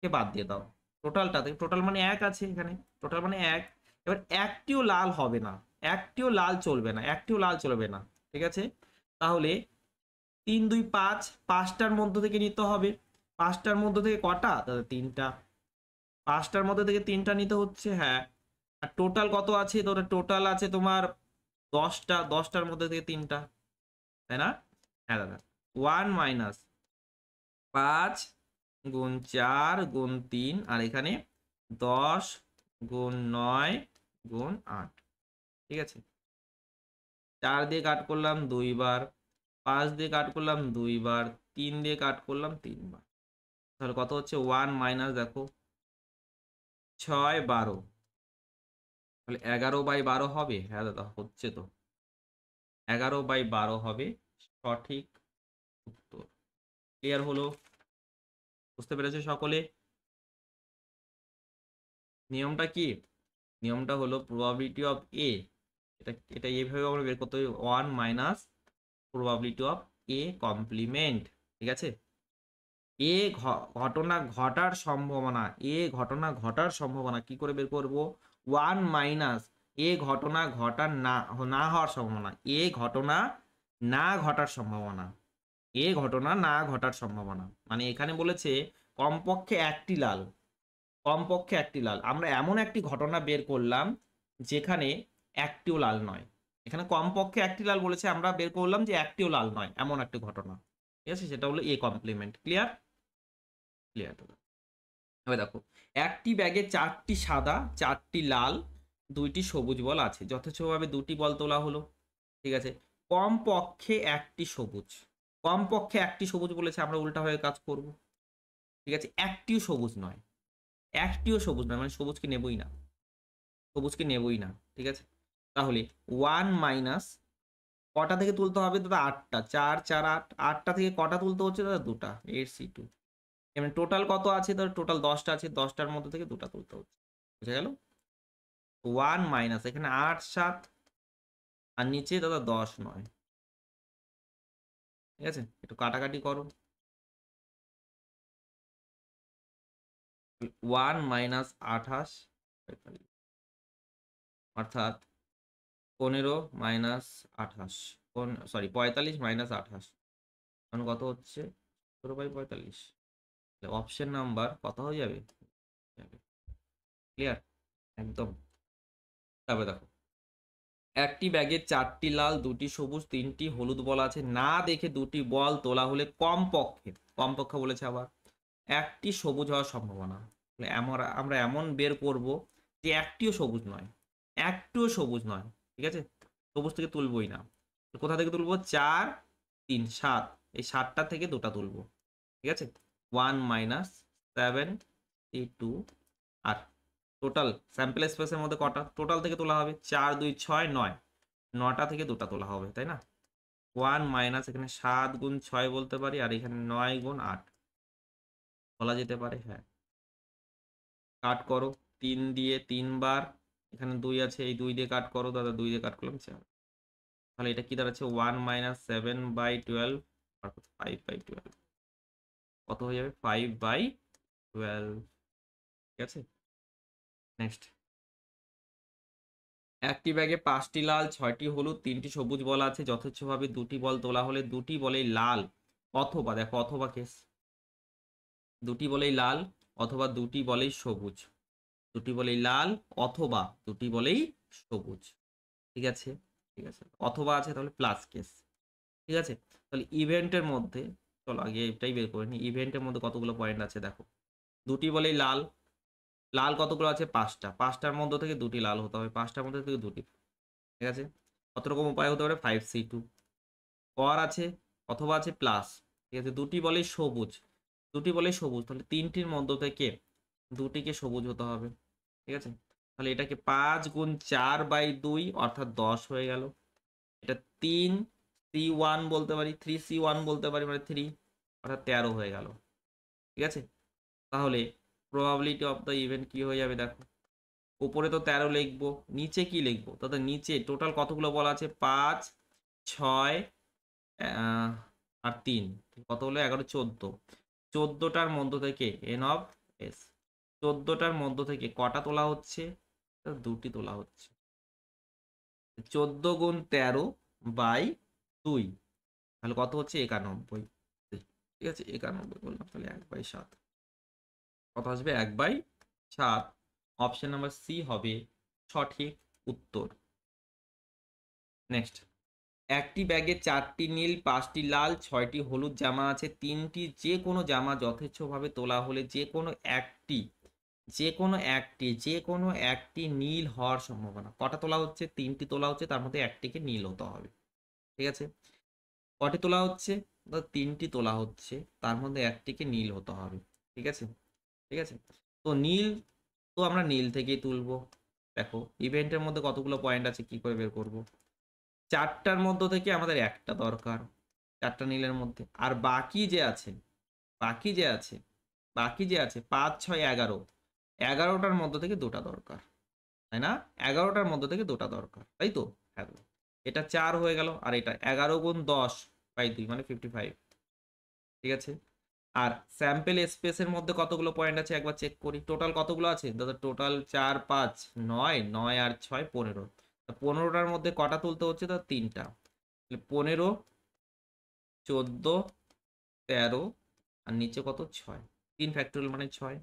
কে বাদ দিয়ে দাও। টোটালটা থেকে, টোটাল মানে 1 আছে এখানে, টোটাল মানে 1। এবার একটিও লাল হবে না, একটিও লাল চলবে না, একটিও লাল চলবে না। ঠিক আছে, তাহলে 3 2 5, 5টার মধ্য থেকে নিতে হবে। 5টার মধ্য থেকে কটা? তাহলে 3টা। 5টার মধ্যে থেকে 3টা নিতে হচ্ছে, হ্যাঁ। আর টোটাল কত আছে? তো টোটাল আছে তোমার 10টা, 10টার মধ্যে থেকে 3টা, তাই না? হ্যাঁ দাদা। 1 মাইনাস 5 গুণ 4 গুণ 3, আর এখানে 10 গুণ 9 গুণ 8। ঠিক আছে, 4 দিয়ে কাট করলাম 2 বার, 5 দিয়ে কাট করলাম 2 বার, 3 দিয়ে কাট করলাম 3 বার। তাহলে কত হচ্ছে? 1 মাইনাস, দেখো 6 12, তাহলে 11/12 হবে। হ্যাঁ দাদা হচ্ছে তো, 11/12 হবে সঠিক উত্তর। ক্লিয়ার হলো? বুঝতে পেরেছো সকলে? নিয়মটা কি? নিয়মটা হলো প্রবাবিলিটি অফ এ, এটা এটা এইভাবে আমরা বের করতে হবে, 1 minus probability of A complement. ঠিক আছে, এ ঘটনা ঘটার সম্ভাবনা, এ ঘটনা ঘটার সম্ভাবনা কি করে বের করব? 1 মাইনাস এ ঘটনা ঘটার না না হওয়ার সম্ভাবনা, এ ঘটনা না ঘটার সম্ভাবনা, এ ঘটনা না ঘটার সম্ভাবনা। মানে এখানে বলেছে কমপক্ষে একটি লাল, কমপক্ষে একটি লাল। আমরা এমন একটি ঘটনা বের করলাম যেখানে একটিও লাল নয়। এখানে কমপক্ষে একটি লাল বলেছে, আমরা বের করলাম যে একটিও লাল নয় এমন একটি ঘটনা। ঠিক আছে, সেটা হলো এ কমপ্লিমেন্ট। ক্লিয়ার? ক্লিয়ার। এবার দেখো একটি ব্যাগে 4টি সাদা, 4টি লাল, 2টি সবুজ বল আছে, যথেচ্ছভাবে 2টি বল তোলা হলো। ঠিক আছে, কমপক্ষে একটি সবুজ, কমপক্ষে একটি সবুজ বলেছে, আমরা উল্টা হয়ে কাজ করব। ঠিক আছে, একটিও সবুজ নয়, একটিও সবুজ নয়, মানে সবুজকে নেবই না, সবুজকে নেবই না। ঠিক আছে, তাহলে 1 মাইনাস কটা থেকে তুলতে হবে দাদা? 8টা, 4 4 8, 8টা থেকে কটা তুলতে হচ্ছে দাদা? 2টা, 8C2। এখানে টোটাল কত আছে? ধর টোটাল 10টা আছে, 10টার মধ্যে থেকে 2টা তুলতে হচ্ছে। বুঝে গেল? 1 মাইনাস এখানে 8 7, আর নিচে দাদা 10 9। ঠিক আছে, একটু কাটাকাটি করো। 1 মাইনাস 28, অর্থাৎ 15 মাইনাস 28, সরি 45 মাইনাস 28, এখন কত হচ্ছে? 17/45। অপশন নাম্বার কত হয়ে যাবে? ক্লিয়ার একদম। তারপরে দেখো একটি ব্যাগে 4টি লাল, 2টি সবুজ, 3টি হলুদ বল আছে, না দেখে 2টি বল তোলা হলে কমপক্ষে, কমপক্ষে বলেছে আবার, একটি সবুজ হওয়ার সম্ভাবনা। আমরা এমন বের করব যে একটিও সবুজ নয়, একটিও সবুজ নয়। ঠিক আছে, সবুজ থেকে তুলবই না। কোথা থেকে তুলবো? 4 3 7, এই 7টা থেকে 2টা তুলবো। ঠিক আছে, 1 মাইনাস 7 2, আর টোটাল স্যাম্পল স্পেসের মধ্যে কটা? টোটাল থেকে তোলা হবে 4 2 6 9, 9টা থেকে 2টা তোলা হবে, তাই না? 1 মাইনাস এখানে 7 গুণ 6 বলতে পারি, আর এখানে 9 গুণ 8 বলা যেতে পারে। হ্যাঁ, কাট করো 3 দিয়ে 3 বার, এখানে 2 আছে, এই 2 দিয়ে কাট করো দাদা, 2 দিয়ে কাট করলাম 4। তাহলে এটা কি দাঁড়াচ্ছে? 1 মাইনাস 7/12, আর 5/12, কত হয়ে যাবে? 5/12। ঠিক আছে, নেক্সট। একটি ব্যাগে 5টি লাল, 6টি হলুদ, 3টি সবুজ বল আছে, যথেচ্ছভাবে 2টি বল তোলা হলে 2টি বলেই লাল অথবা, দেখো অথবা কেস, 2টি বলেই লাল অথবা 2টি বলেই সবুজ, 2টি বলেই লাল অথবা 2টি বলেই সবুজ। ঠিক আছে, ঠিক আছে, অথবা আছে তাহলে প্লাস কেস। ঠিক আছে, তাহলে ইভেন্টের মধ্যে চলো আগে এটাই বের করে নিই। ইভেন্টের মধ্যে কতগুলো পয়েন্ট আছে দেখো, দুটি বলেই লাল। লাল কতগুলো আছে? 5টা। 5টার মধ্যে থেকে দুটি লাল হতে হবে, 5টার মধ্যে থেকে দুটি। ঠিক আছে, কত রকম উপায় হতে পারে? 5C2 কর আছে অথবা আছে প্লাস। ঠিক আছে, দুটি বলেই সবুজ, দুটি বলেই সবুজ, তাহলে তিনটির মধ্য থেকে দুটিকে সবুজ হতে হবে। ঠিক আছে, তাহলে এটাকে 5 × 4/2 অর্থাৎ 10 হয়ে গেল। এটা 3C1 বলতে পারি, 3C1 বলতে পারি, মানে 3 অর্থাৎ 13 হয়ে গেল। ঠিক আছে, তাহলে প্রবাবিলিটি অফ দ্য ইভেন্ট কি হয়ে যাবে দেখো, উপরে তো 13 লিখবো, নিচে কি লিখবো? তাহলে নিচে টোটাল কতগুলো বলা আছে? 5, 6 আর 3, কত হলো? 11, 14। 14টার মধ্য থেকে এন অফ এস, 14টার মধ্য থেকে কটা তোলা হচ্ছে? দুটি তোলা হচ্ছে। 14 × 13/2, তাহলে কত হচ্ছে? 91। ঠিক আছে, 91 বললাম, তাহলে 1/7 কত আসবে? 1/7। অপশন নাম্বার সি হবে সঠিক উত্তর। নেক্সট, একটি ব্যাগে 4টি নীল, 5টি লাল, 6টি হলুদ জামা আছে। 3টি যে কোনো জামা যথেচ্ছভাবে তোলা হলে যে কোনো একটি নীল হওয়ার সম্ভাবনা। কটা তোলা হচ্ছে? 3টি তোলা হচ্ছে, তার মধ্যে একটিকে নীল হতে হবে। ঠিক আছে, কটি তোলা হচ্ছে? 3টি তোলা হচ্ছে, তার মধ্যে একটিকে নীল হতে হবে। ঠিক আছে, ঠিক আছে, তো নীল, তো আমরা নীল থেকেই তুলবো। দেখো ইভেন্টের মধ্যে কতগুলো পয়েন্ট আছে, কি করে বের করব? 4টার মধ্য থেকে আমাদের একটা দরকার, 4টা নীলের মধ্যে। আর বাকি যে আছে, বাকি যে আছে, বাকি যে আছে 5, 6, 11, 11টার মধ্য থেকে দুটা দরকার, তাই না? 11টার মধ্য থেকে দুটা দরকার, তাই তো? হ্যাঁ, এটা 4 হয়ে গেল, আর এটা 11 × 10/2 মানে 55। ঠিক আছে, আর স্যাম্পেল স্পেসের মধ্যে কতগুলো পয়েন্ট আছে একবার চেক করি। টোটাল কতগুলো আছে দাদা? টোটাল 4, 5, 9, 9 আর 6, 15। 15টার মধ্যে কটা তুলতে হচ্ছে? তো 3টা। 15, 14, 13 আর নিচে কত? 6। 3 ফ্যাক্টোরিয়াল মানে 6।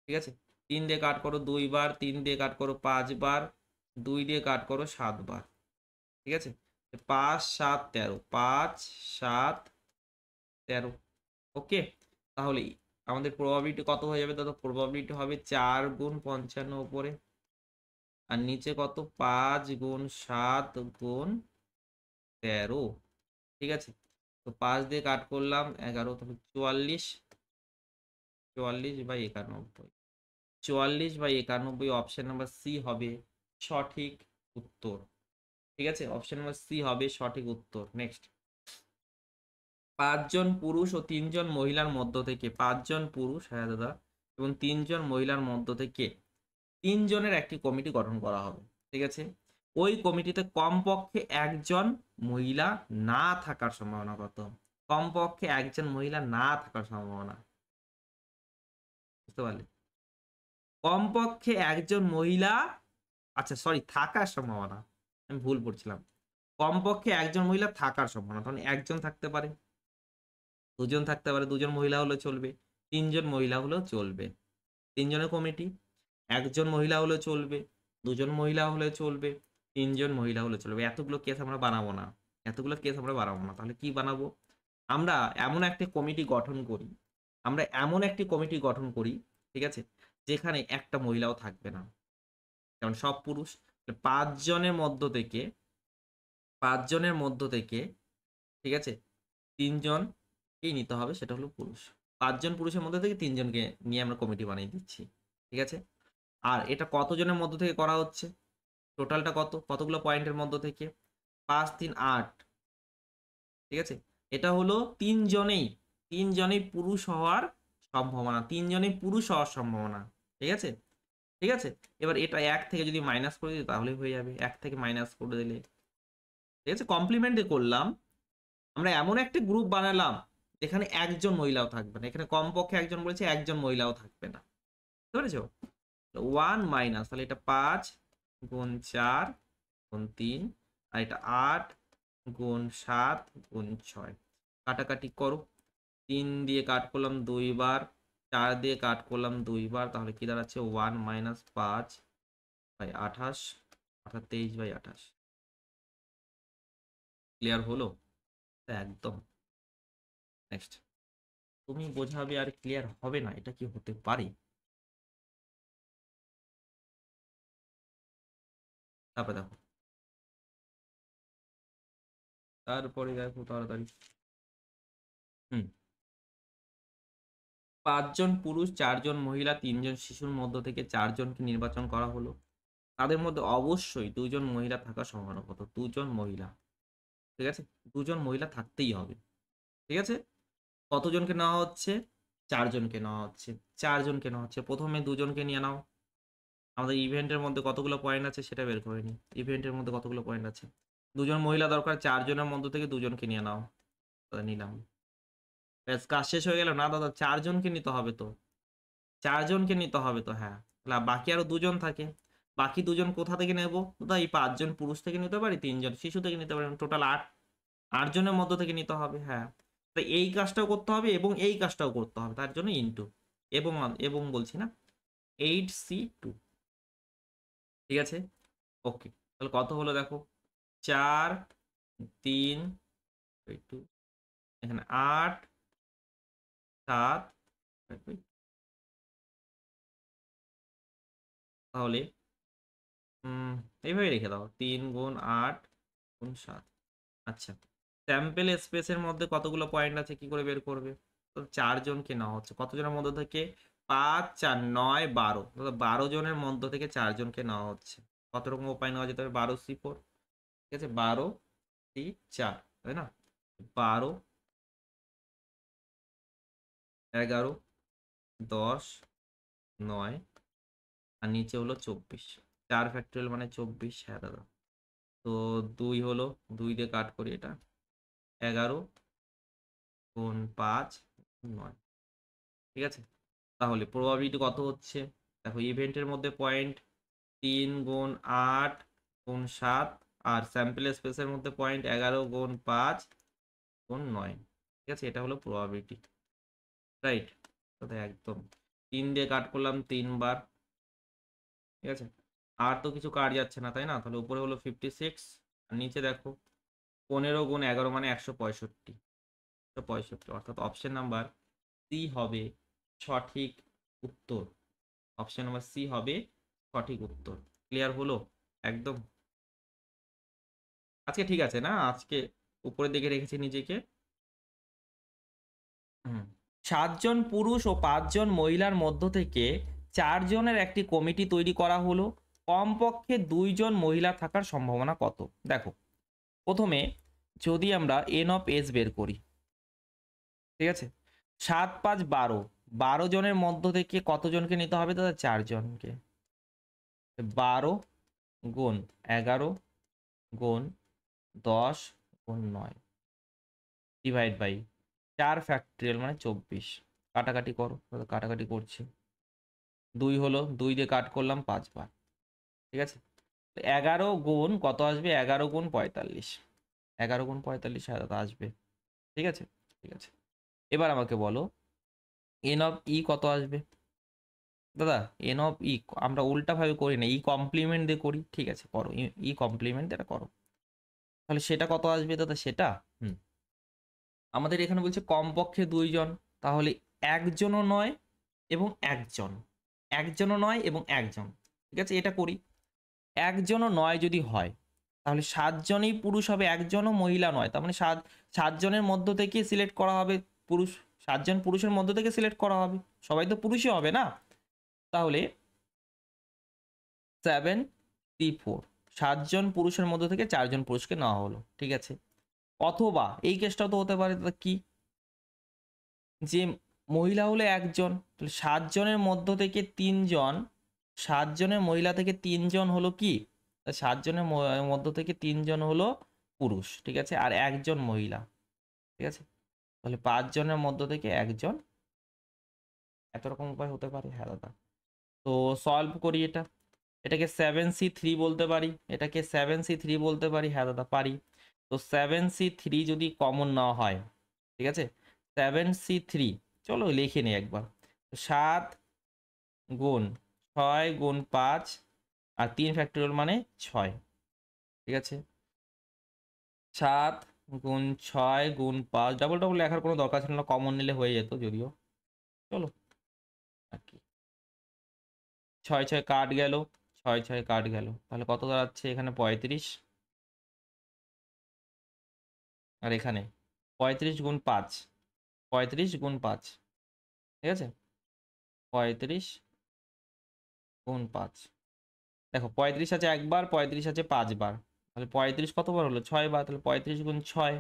ঠিক আছে, 3 দিয়ে কাট করো 2 বার, 3 দিয়ে কাট করো 5 বার, 2 দিয়ে কাট করো 7 বার। ঠিক আছে, 5, 7, 13, 5, 7, 13। ওকে, তাহলে আমাদের প্রবাবিলিটি কত হয়ে যাবে দাদা? প্রবাবিলিটি হবে 4 × 55 উপরে, আর নিচে কত? 5 × 7 × 13। ঠিক আছে, তো 5 দিয়ে কাট করলাম 11, তাহলে 44। 44/91, 44/91 অপশন নাম্বার সি হবে সঠিক উত্তর। ঠিক আছে, অপশন নাম্বার সি হবে সঠিক উত্তর। নেক্সট, 5 জন পুরুষ ও 3 জন মহিলার মধ্য থেকে, 5 জন পুরুষ, হ্যাঁ দাদা, এবং 3 জন মহিলার মধ্য থেকে 3 জনের একটি কমিটি গঠন করা হবে। ঠিক আছে, ওই কমিটিতে কমপক্ষে একজন মহিলা না থাকার সম্ভাবনা কত? কমপক্ষে একজন মহিলা না থাকার সম্ভাবনা, বুঝতে পারলে? কমপক্ষে একজন মহিলা, আচ্ছা সরি, থাকার সম্ভাবনা, আমি ভুল পড়ছিলাম। কমপক্ষে একজন মহিলা থাকার সম্ভাবনা, তখন একজন থাকতে পারে, দুজন থাকতে পারে, দুজন মহিলা হলে চলবে, 3 জন মহিলা হলেও চলবে। 3 জনের কমিটি, একজন মহিলা হলে চলবে, দুজন মহিলা হলে চলবে, 3 জন মহিলা হলে চলবে। এতগুলো কেস আমরা বানাবো না, এতগুলো কেস আমরা বানাবো না। তাহলে কি বানাবো? আমরা এমন একটা কমিটি গঠন করি, আমরা এমন একটি কমিটি গঠন করি, ঠিক আছে, যেখানে একটা মহিলাও থাকবে না, যেমন সব পুরুষ। 5 জনের মধ্য থেকে, 5 জনের মধ্য থেকে, ঠিক আছে, 3 জনকেই নিতে হবে, সেটা হলো পুরুষ। 5 জন পুরুষের মধ্যে থেকে 3 জনকে নিয়ে আমরা কমিটি বানিয়ে দিচ্ছি। ঠিক আছে, আর এটা কতজনের মধ্য থেকে করা হচ্ছে? টোটালটা কত? কতগুলো পয়েন্টের মধ্য থেকে? 5, 3, 8। ঠিক আছে, এটা হলো 3 জনেই, 3 জনেই পুরুষ হওয়ার সম্ভাবনা, 3 জনেই পুরুষ হওয়ার সম্ভাবনা। ঠিক আছে, ঠিক আছে, এবার এটা 1 থেকে যদি মাইনাস করে দিই তাহলেই হয়ে যাবে, 1 থেকে মাইনাস করে দিলে। ঠিক আছে, কমপ্লিমেন্টে করলাম, আমরা এমন একটা গ্রুপ বানালাম যেখানে একজন মহিলাও থাকবে না। এখানে কমপক্ষে একজন বলেছে, একজন মহিলাও থাকবে না, বুঝতে পেরেছো? 1 মাইনাস, তাহলে এটা 5 × 4 × 3, আর এটা 8 × 7 × 6। কাটাকাটি করো, 3 দিয়ে কাট করলাম 2 বার, 4 দিয়ে কাট করলাম 2 বার, তাহলে কি দাঁড়াচ্ছে? 1 - 5/28, অর্থাৎ 23/28। ক্লিয়ার হলো? একদম। নেক্সট, তুমি বোঝাবে আর ক্লিয়ার হবে না, এটা কি হতে পারে? তারপরে দেখো, তারপরে দেখো তাড়াতাড়ি। হুম, 5 জন পুরুষ, 4 জন মহিলা, 3 জন শিশুর মধ্য থেকে 4 জনকে নির্বাচন করা হলো। তাদের মধ্যে অবশ্যই 2 জন মহিলা থাকার সম্ভাবনা কত? 2 জন মহিলা, ঠিক আছে? 2 জন মহিলা থাকতেই হবে, ঠিক আছে? কতজনকে নেওয়া হচ্ছে? 4 জনকে নেওয়া হচ্ছে। 4 জনকে নেওয়া হচ্ছে। প্রথমে 2 জনকে নিয়ে নাও। আমাদের ইভেন্টের মধ্যে কতগুলো পয়েন্ট আছে সেটা বের করে নিই। ইভেন্টের মধ্যে কতগুলো পয়েন্ট আছে? 2 জন মহিলা দরকার, 4 জনের মধ্য থেকে 2 জনকে নিয়ে নাও। নিলাম। ব্যাস, কাজ শেষ হয়ে গেল? না দাদা, 4 জনকে নিতে হবে তো। 4 জনকে নিতে হবে তো, হ্যাঁ। তাহলে বাকি আরো 2 জন থাকে। বাকি 2 জন কোথা থেকে নেব দাদা? এই 5 জন পুরুষ থেকে নিতে পারি, 3 জন শিশু থেকে নিতে পারি, টোটাল 8। 8 জনের মধ্য থেকে নিতে হবে, হ্যাঁ। তো এই কাজটাও করতে হবে এবং এই কাজটাও করতে হবে, তার জন্য ইনটু। এবং এবং বলছি না, 8C2, ঠিক আছে? ওকে, তাহলে কত হলো দেখো, 4, 3, একটু এখানে 8, 7, তাহলে এইভাবে রেখে দাও, 3 × 8 × 7। আচ্ছা, স্যাম্পেল স্পেসের মধ্যে কতগুলো পয়েন্ট আছে কি করে বের করবে? তো 4 জনকে নেওয়া হচ্ছে, কতজনের মধ্যে থেকে? 5, 4, 9, 12, 12 জনের মধ্য থেকে 4 জনকে নেওয়া হচ্ছে। কত রকম উপায় নেওয়া যেতে পারে? 12C4, ঠিক আছে? 12C4, তাই না? 12, 11, 10, 9, আর নিচে হলো 24। 4 ফ্যাক্টরিয়াল মানে 24, হ্যাঁ দাদা। তো 2 হলো, 2 দিয়ে কাট করি এটা, 11 × 5 × 9, ঠিক আছে? তাহলে প্রবাবিলিটি কত হচ্ছে? দেখো, ইভেন্টের মধ্যে পয়েন্ট 3 × 8 × 7, আর স্যাম্পল স্পেসের মধ্যে পয়েন্ট 11 × 5 × 9, ঠিক আছে? এটা হলো প্রবাবিলিটি, রাইট? একদম। 3 দিয়ে কাট করলাম 3 বার, ঠিক আছে? আর তো কিছু কাট যাচ্ছে না, তাই না? তাহলে উপরে হলো 56, আর নিচে দেখো 15 × 11 মানে 165। 165, অর্থাৎ অপশন নাম্বার সি হবে সঠিক উত্তর। অপশন নাম্বার সি হবে সঠিক উত্তর। ক্লিয়ার হলো? একদম। আজকে ঠিক আছে না? আজকে উপরের দিকে রেখেছি নিজেকে। 7 জন পুরুষ ও 5 জন মহিলার মধ্য থেকে 4 জনের একটি কমিটি তৈরি করা হলো। কমপক্ষে 2 জন মহিলা থাকার সম্ভাবনা কত? দেখো, প্রথমে যদি আমরা এন অফ এস বের করি, ঠিক আছে? 7, 5, 12, 12 জনের মধ্য থেকে কতজনকে নিতে হবে দাদা? 4 জনকে। 12 × 11 × 10 × 9 ডিভাইড বাই 4 ফ্যাক্টরিয়াল মানে 24। কাটাকাটি করো, কাটাকাটি করছি। 2 হলো, 2 দিয়ে কাট করলাম 5 বার, ঠিক আছে? 11 গুণ কত আসবে? 11 × 45। 11 × 45 দাদা আসবে, ঠিক আছে? ঠিক আছে, এবার আমাকে বলো এন অফ ই কত আসবে? দাদা, এন অফ ই আমরা উল্টাভাবে করি না, ই কমপ্লিমেন্ট দিয়ে করি, ঠিক আছে? করো, ই কমপ্লিমেন্ট এটা করো। তাহলে সেটা কত আসবে দাদা? সেটা আমাদের এখানে বলছে কমপক্ষে 2 জন, তাহলে একজনও নয় এবং একজন, একজনও নয় এবং একজন, ঠিক আছে? এটা করি। একজনও নয় যদি হয় তাহলে 7 জনই পুরুষ হবে, একজনও মহিলা নয়, তার মানে 7 জনের মধ্য থেকে সিলেক্ট করা হবে পুরুষ। 7 জন পুরুষের মধ্য থেকে সিলেক্ট করা হবে, সবাই তো পুরুষই হবে না? তাহলে 7C4, 7 জন পুরুষের মধ্য থেকে 4 জন পুরুষকে নেওয়া হলো, ঠিক আছে? অথবা এই কেসটাও তো হতে পারে কি, যে মহিলা হলো একজন, তাহলে 7 জনের মধ্য থেকে 3 জন, 7 জনের মহিলা থেকে 3 জন হলো কি? 7 জনের মধ্য থেকে 3 জন হলো পুরুষ, ঠিক আছে? আর একজন মহিলা, ঠিক আছে? তাহলে 5 জনের মধ্য থেকে একজন। এত রকম উপায় হতে পারে, হ্যাঁ দাদা। তো সলভ করি এটা। এটাকে 7C3 বলতে পারি, এটাকে 7C3 বলতে পারি, হ্যাঁ দাদা পারি। তো 7C3 যদি কমন নেওয়া হয়, ঠিক আছে? 7C3, চলো লিখে নিই একবার। 7 গুণ 6 গুণ 5 আর 3 ফ্যাক্টরিয়াল মানে 6, ঠিক আছে? 7 গুণ 6 গুণ 5, ডাবল ডাবল লেখার কোনো দরকার ছিল না, কমন নিলে হয়ে যেত যদিও। চলো আর কি, 6 6 কাট গেল, 6 6 কাট গেল, তাহলে কত দাঁড়াচ্ছে এখানে 35, আর এখানে 35 গুণ 5, 35 গুণ 5, ঠিক আছে, 35 গুণ 5। দেখো 35 আছে একবার, 35 আছে 5 বার, তাহলে 35 কতবার হলো 6 বার, তাহলে 35 গুণ 6,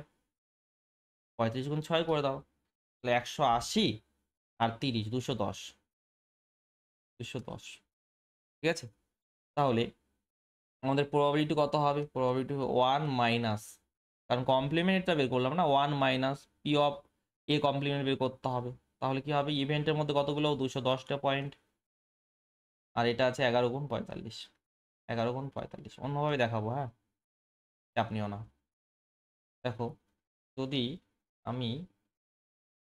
35 গুণ 6 করে দাও, তাহলে 180 আর 30 210, 210, ঠিক আছে। তাহলে আমাদের প্রবাবিলিটি কত হবে, প্রবাবিলিটি 1 মাইনাস, কারণ কমপ্লিমেন্টটা বের করলাম না, 1 minus P of A complement বের করতে হবে। তাহলে কি হবে, ইভেন্টের মধ্যে কতগুলো 210টা পয়েন্ট, আর এটা আছে 11 গুণ 45, 11 গুণ 45, অন্যভাবে দেখাবো, হ্যাঁ চাপ নিও না। দেখো যদি আমি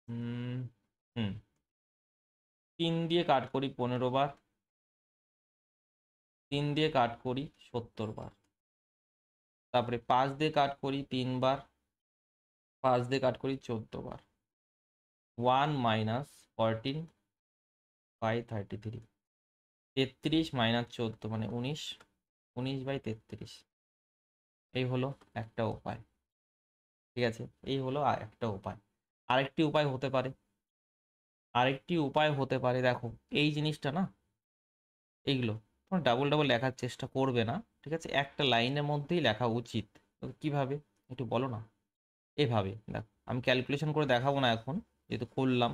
হুম 3 দিয়ে কাট করি 15 বার, 3 দিয়ে কাট করি 70 বার, তারপরে 5 দিয়ে কাট করি 3 বার, 5 দিয়ে কাট করি 14 বার, 1 মাইনাস 14 বাই 33, 33 মাইনাস 14 মানে 19, 19 বাই 33, এই হলো একটা উপায়, ঠিক আছে, এই হলো একটা উপায়। আরেকটি উপায় হতে পারে, আরেকটি উপায় হতে পারে, দেখো এই জিনিসটা না, এইগুলো তোমার ডাবল ডাবল লেখার চেষ্টা করবে না, ঠিক আছে, একটা লাইনের মধ্যেই লেখা উচিত। তো কিভাবে একটু বলো না। এভাবে দেখো, আমি ক্যালকুলেশন করে দেখাবো না এখন, যেহেতু করলাম,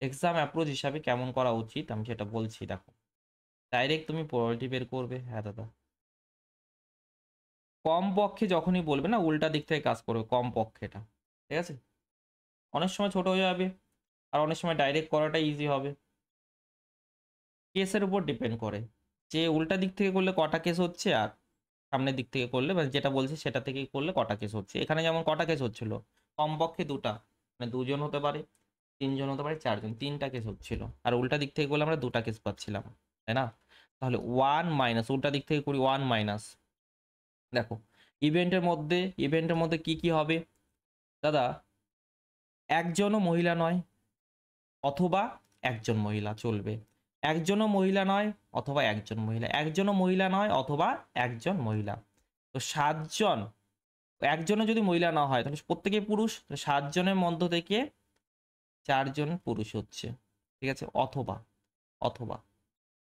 এক্সাম অ্যাপ্রোচ হিসাবে কেমন করা উচিত আমি সেটা বলছি। দেখো ডাইরেক্ট তুমি প্রবাবিলিটি বের করবে, হ্যাঁ দাদা, কম পক্ষে যখনই বলবে না উল্টা দিক থেকে কাজ করবে, কম পক্ষেটা, ঠিক আছে, অনেক সময় ছোট হয়ে যাবে, আর অনেক সময় ডাইরেক্ট করাটা ইজি হবে, কেসের উপর ডিপেন্ড করে যে উল্টা দিক থেকে করলে কটা কেস হচ্ছে, আর সামনের দিক থেকে করলে মানে যেটা বলছে সেটা থেকে করলে কটা কেস হচ্ছে। এখানে যেমন কটা কেস হচ্ছিল, কমপক্ষে দুটা, মানে 2জন হতে পারে, 3জন হতে পারে, 4জন, 3টা কেস হচ্ছিল, আর উল্টা দিক থেকে করলে আমরা 2টা কেস পাচ্ছিলাম, তাই না। তাহলে 1 মাইনাস, উল্টা দিক থেকে করি 1 মাইনাস, দেখো ইভেন্টের মধ্যে কি কি হবে দাদা, একজনও মহিলা নয় অথবা একজন মহিলা চলবে, একজনও মহিলা নয় অথবা একজন মহিলা, একজনও মহিলা নয় অথবা একজন মহিলা, তো 7জন, একজনও যদি মহিলা না হয় তাহলে প্রত্যেকেই পুরুষ, 7জনের মধ্য থেকে 4জন পুরুষ হচ্ছে, ঠিক আছে, অথবা অথবা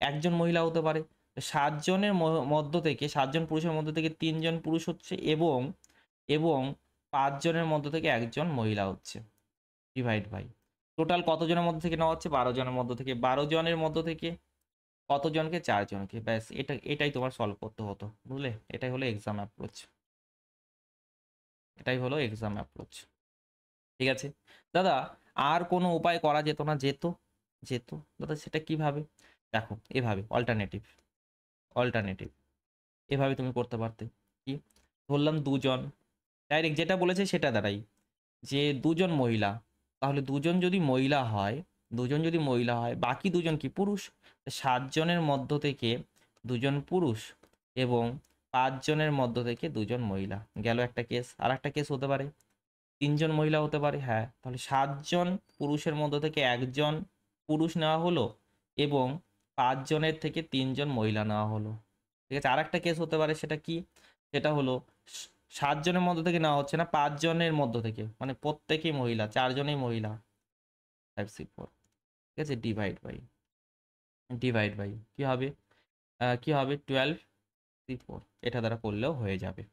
একজন মহিলা হতে পারে, 7জনের মধ্য থেকে, 7জন পুরুষের মধ্য থেকে 3জন পুরুষ হচ্ছে, এবং এবং 5জনের মধ্য থেকে একজন মহিলা হচ্ছে, ডিভাইড বাই টোটাল কতজনের মধ্যে থেকে নেওয়া হচ্ছে, 12জনের মধ্য থেকে, 12জনের মধ্য থেকে কতজনকে, 4জনকে, ব্যাস এটাই তোমার সলভ করতে হতো, বুঝলে, এটাই হলো এক্সাম অ্যাপ্রোচ, এটাই হলো এক্সাম অ্যাপ্রোচ, ঠিক আছে দাদা। আর কোনো উপায় করা যেত না, যেত, যেত দাদা, সেটা কিভাবে, দেখো এভাবে অল্টারনেটিভ, অল্টারনেটিভ এভাবে তুমি করতে পারতে, কি ধরলাম 2জন, ডাইরেক্ট যেটা বলেছে সেটা দাঁড়াই, যে 2জন মহিলা, তাহলে 2জন যদি মহিলা হয়, 2জন যদি মহিলা হয়, বাকি 2জন কি পুরুষ, 7জনের মধ্য থেকে 2জন পুরুষ এবং 5জনের মধ্য থেকে 2জন মহিলা, গেল একটা কেস। আর একটা কেস হতে পারে 3জন মহিলা হতে পারে, হ্যাঁ, তাহলে 7জন পুরুষের মধ্য থেকে একজন পুরুষ নেওয়া হলো এবং 5জনের থেকে 3জন মহিলা নেওয়া হলো, ঠিক আছে। আর একটা কেস হতে পারে, সেটা কি, সেটা হলো 7জনের মধ্য থেকে নেওয়া হচ্ছে না, 5জনের মধ্য থেকে, মানে প্রত্যেকেই মহিলা, 4জনেই মহিলা, 5 6 4, ঠিক আছে, ডিভাইড বাই কি হবে, কি হবে 12 3 4, এটা দ্বারা করলেও হয়ে যাবে,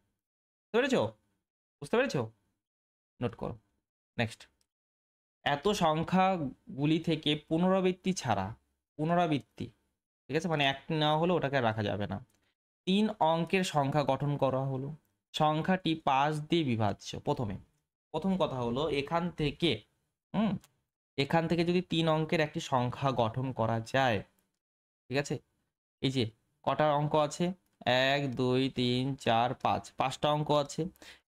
বুঝতে পেরেছো, বুঝতে পেরেছো, নোট করো। নেক্সট, এত সংখ্যাগুলি থেকে পুনরাবৃত্তি ছাড়া, পুনরাবৃত্তি, ঠিক আছে, মানে একটি নেওয়া হলো ওটাকে রাখা যাবে না, 3 অঙ্কের সংখ্যা গঠন করা হলো, সংখ্যাটি 5 দিয়ে বিভাজ্য। প্রথম কথা হলো এখান থেকে, হুম এখান থেকে যদি 3 অঙ্কের একটি সংখ্যা গঠন করা যায়, ঠিক আছে, এই যে কটা অঙ্ক আছে, 1 2 3 4 5, 5টা অঙ্ক আছে,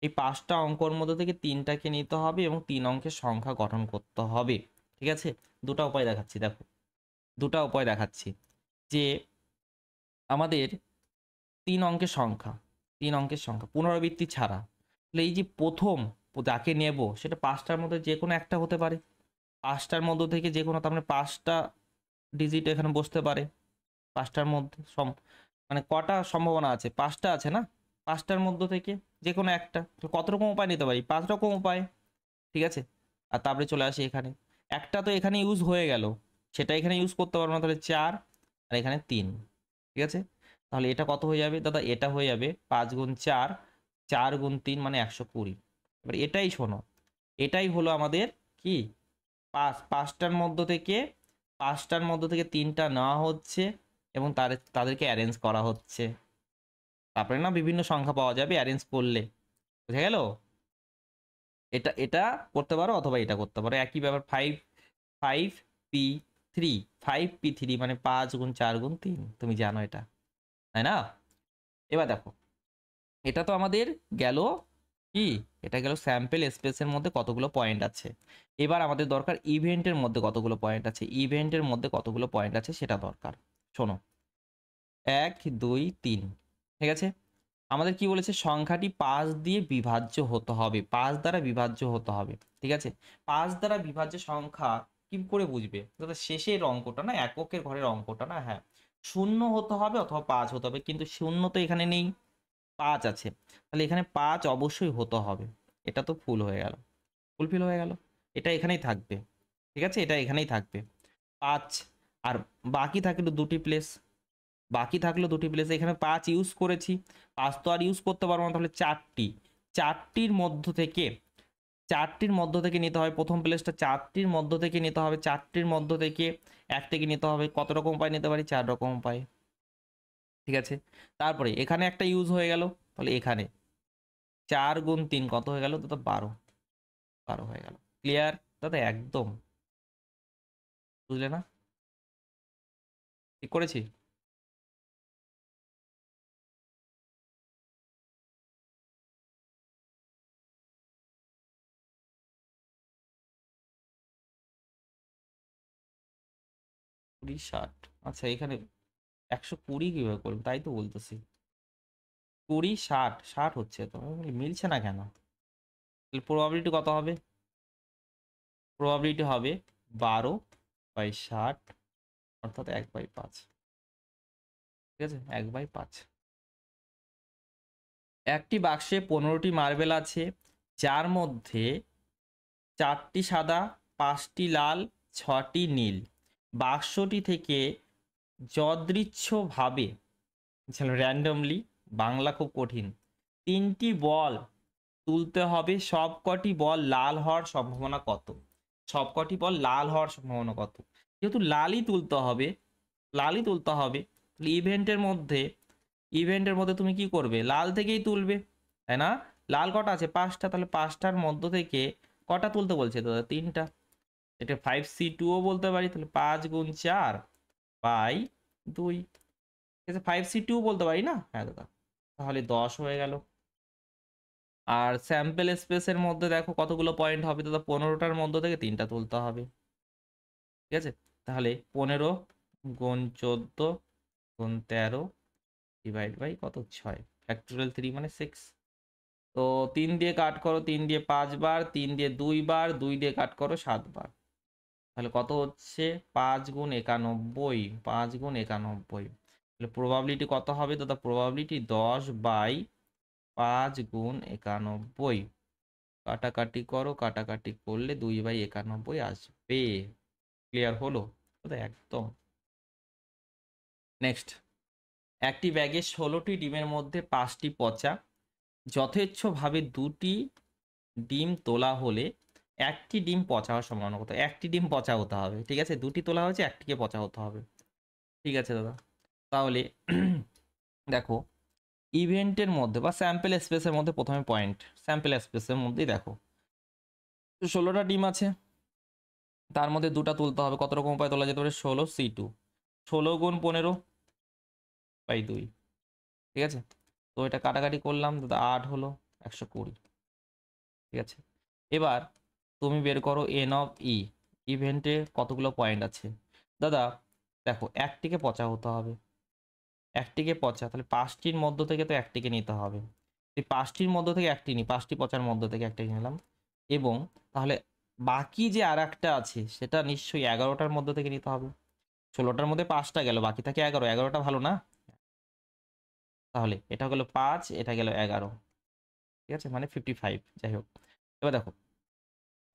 এই 5টা অঙ্কর মধ্যে থেকে 3টাকে নিতে হবে এবং 3 অঙ্কের সংখ্যা গঠন করতে হবে, ঠিক আছে। দুটা উপায় দেখাচ্ছি, দেখো দুটা উপায় দেখাচ্ছি, যে আমাদের 3 অঙ্কের সংখ্যা, 3 অঙ্কের সংখ্যা পুনরাবৃত্তি ছাড়া তাহলে এই যে প্রথম যাকে নেব সেটা 5টার মধ্যে যে কোনো একটা হতে পারে, 5টার মধ্য থেকে যে কোনো, তার মানে 5টা ডিজিট এখানে বসতে পারে। 5টার মধ্যে মানে কটা সম্ভাবনা আছে? 5টা আছে না? 5টার মধ্য থেকে যে কোনো একটা। তো কত রকম উপায় নিতে পারি? 5 রকম উপায়। ঠিক আছে, আর তারপরে চলে আসি এখানে। একটা তো এখানে ইউজ হয়ে গেল, সেটা এখানে ইউজ করতে পারবো না, তাহলে 4 আর এখানে 3। ঠিক আছে, তাহলে এটা কত হয়ে যাবে দাদা? এটা হয়ে যাবে 5 গুণ 4, 4 গুণ 3 মানে 120। এবার এটাই শোনো, এটাই হলো আমাদের কি, 5টার মধ্য থেকে 3টা নেওয়া হচ্ছে এবং তাদেরকে অ্যারেঞ্জ করা হচ্ছে। তারপরে না বিভিন্ন সংখ্যা পাওয়া যাবে অ্যারেঞ্জ করলে। বুঝা গেল? এটা এটা করতে পারো অথবা এটা করতে পারো, একই ব্যাপার। 5p3, 5p3 মানে 5 গুণ 4 গুণ 3, তুমি জানো এটা, তাই না? এবার দেখো, এটা তো আমাদের গেল কি, এটা গেল স্যাম্পল স্পেসের মধ্যে কতগুলো পয়েন্ট আছে। এবার আমাদের দরকার ইভেন্টের মধ্যে কতগুলো পয়েন্ট আছে, ইভেন্টের মধ্যে কতগুলো পয়েন্ট আছে সেটা দরকার। শোনো, 1 2 3। ঠিক আছে, আমাদের কি বলেছে? সংখ্যাটি 5 দিয়ে বিভাজ্য হতে হবে, 5 দ্বারা বিভাজ্য হতে হবে। ঠিক আছে, 5 দ্বারা বিভাজ্য সংখ্যা কি করে বুঝবে দাদা? শেষের অঙ্কটা না, এককের ঘরের অঙ্কটা না, হ্যাঁ, 0 হতে হবে অথবা 5 হতে হবে, কিন্তু 0 তো এখানে নেই, 5 আছে, তাহলে এখানে 5 অবশ্যই হতে হবে। এটা তো ফুল হয়ে গেল, ফুলফিল হয়ে গেল, এটা এখানেই থাকবে। ঠিক আছে, এটা এখানেই থাকবে 5। আর বাকি থাকলো দুটি প্লেস, বাকি থাকলো দুটি প্লেসে, এখানে 5 ইউজ করেছি, 5 তো আর ইউজ করতে পারবো না, তাহলে 4টি, 4টির মধ্য থেকে, 4টির মধ্য থেকে নিতে হবে প্রথম প্লেসটা, 4টির মধ্য থেকে নিতে হবে, 4টির মধ্য থেকে একটিকে নিতে হবে। কত রকম উপায় নিতে পারি? 4 রকম উপায়। ঠিক আছে, তারপরে এখানে একটা ইউজ হয়ে গেল, তাহলে এখানে 4 গুণ 3 কত হয়ে গেল দাদা? 12, 12 হয়ে গেল। ক্লিয়ার দাদা? একদম, বুঝলে না? ঠিক করেছি? কুড়ি 60, আচ্ছা এখানে 120 কিভাবে করবো? তাই তো বলতেছি, 20 60, 60 হচ্ছে তো, আমি বলি মিলছে না কেন? প্রবাবিলিটি কত হবে? প্রবাবিলিটি হবে 12/60, অর্থাৎ 1/5। ঠিক আছে, 1/5। একটি বাক্সে 15টি মার্বেল আছে, যার মধ্যে 4টি সাদা, 5টি লাল, 6টি নীল। বাক্সটি থেকে যদৃচ্ছভাবে, র্যান্ডমলি, বাংলা খুব কঠিন, 3টি বল তুলতে হবে, সবকটি বল লাল হওয়ার সম্ভাবনা কত? সবকটি বল লাল হওয়ার সম্ভাবনা কত? যেহেতু লালই তুলতে হবে, লালই তুলতে হবে, ইভেন্টের মধ্যে তুমি কি করবে? লাল থেকেই তুলবে, তাই না? লাল কটা আছে? 5টা, তাহলে 5টার মধ্য থেকে কটা তুলতে বলছে দাদা? 3টা। এটা 5c2ও বলতে পারি, তাহলে 5 গুণ 4/2। ঠিক আছে, 5c2 বলতে পারি না? হ্যাঁ দাদা, তাহলে 10 হয়ে গেল। আর স্যাম্পল স্পেসের মধ্যে দেখো কতগুলো পয়েন্ট হবে দাদা? 15টার মধ্যে থেকে 3টা তুলতে হবে। ঠিক আছে, তাহলে 15 গুণ 14 গুণ 13 ডিভাইড বাই কত? 6, ফ্যাক্টোরিয়াল 3 মানে 6। তো 3 দিয়ে কাট করো, 3 দিয়ে 5 বার, 3 দিয়ে 2 বার, 2 দিয়ে কাট করো 7 বার, তাহলে কত হচ্ছে? 5 গুণ 91, 5 গুণ 91। তাহলে প্রবাবিলিটি কত হবে দাদা? প্রবাবিলিটি 10/5 গুণ 91। কাটাকাটি করো, কাটাকাটি করলে 2/91 আসবে। ক্লিয়ার হলো দাদা? একদম। নেক্সট, একটি ব্যাগে 16টি ডিমের মধ্যে 5টি পচা, যথেচ্ছভাবে 2টি ডিম তোলা হলে একটি ডিম পচা হওয়ার সম্ভাবনা কত? একটি ডিম পচা হতে হবে। ঠিক আছে, 2টি তোলা হয়েছে, একটিকে পচা হতে হবে। ঠিক আছে দাদা, তাহলে দেখো ইভেন্টের মধ্যে বা স্যাম্পল স্পেসের মধ্যে প্রথমে পয়েন্ট, স্যাম্পল স্পেসের মধ্যেই দেখো 16টা ডিম আছে, তার মধ্যে 2টা তুলতে হবে। কত রকম উপায় তোলা যেতে পারে? 16c2, 16 গুণ 15/2। ঠিক আছে, তো এটা কাটাকাটি করলাম দাদা, 8 হলো, 120। ঠিক আছে, এবার তুমি বের করো এন অফ ই, ইভেন্টে কতগুলো পয়েন্ট আছে দাদা? দেখো একটিকে পচা হতে হবে, একটিকে পচা, তাহলে 5টির মধ্য থেকে তো একটিকে নিতে হবে। এই 5টির মধ্য থেকে একটি নিই, 5টি পচার মধ্য থেকে একটা নিলাম, এবং তাহলে বাকি যে আর একটা আছে সেটা নিশ্চয়ই 11টার মধ্য থেকে নিতে হবে। 16টার মধ্যে 5টা গেল, বাকি থাকে 11, 11টা ভালো না? তাহলে এটা গেল 5, এটা গেল 11, ঠিক আছে, মানে 55। যাই হোক, এবার দেখো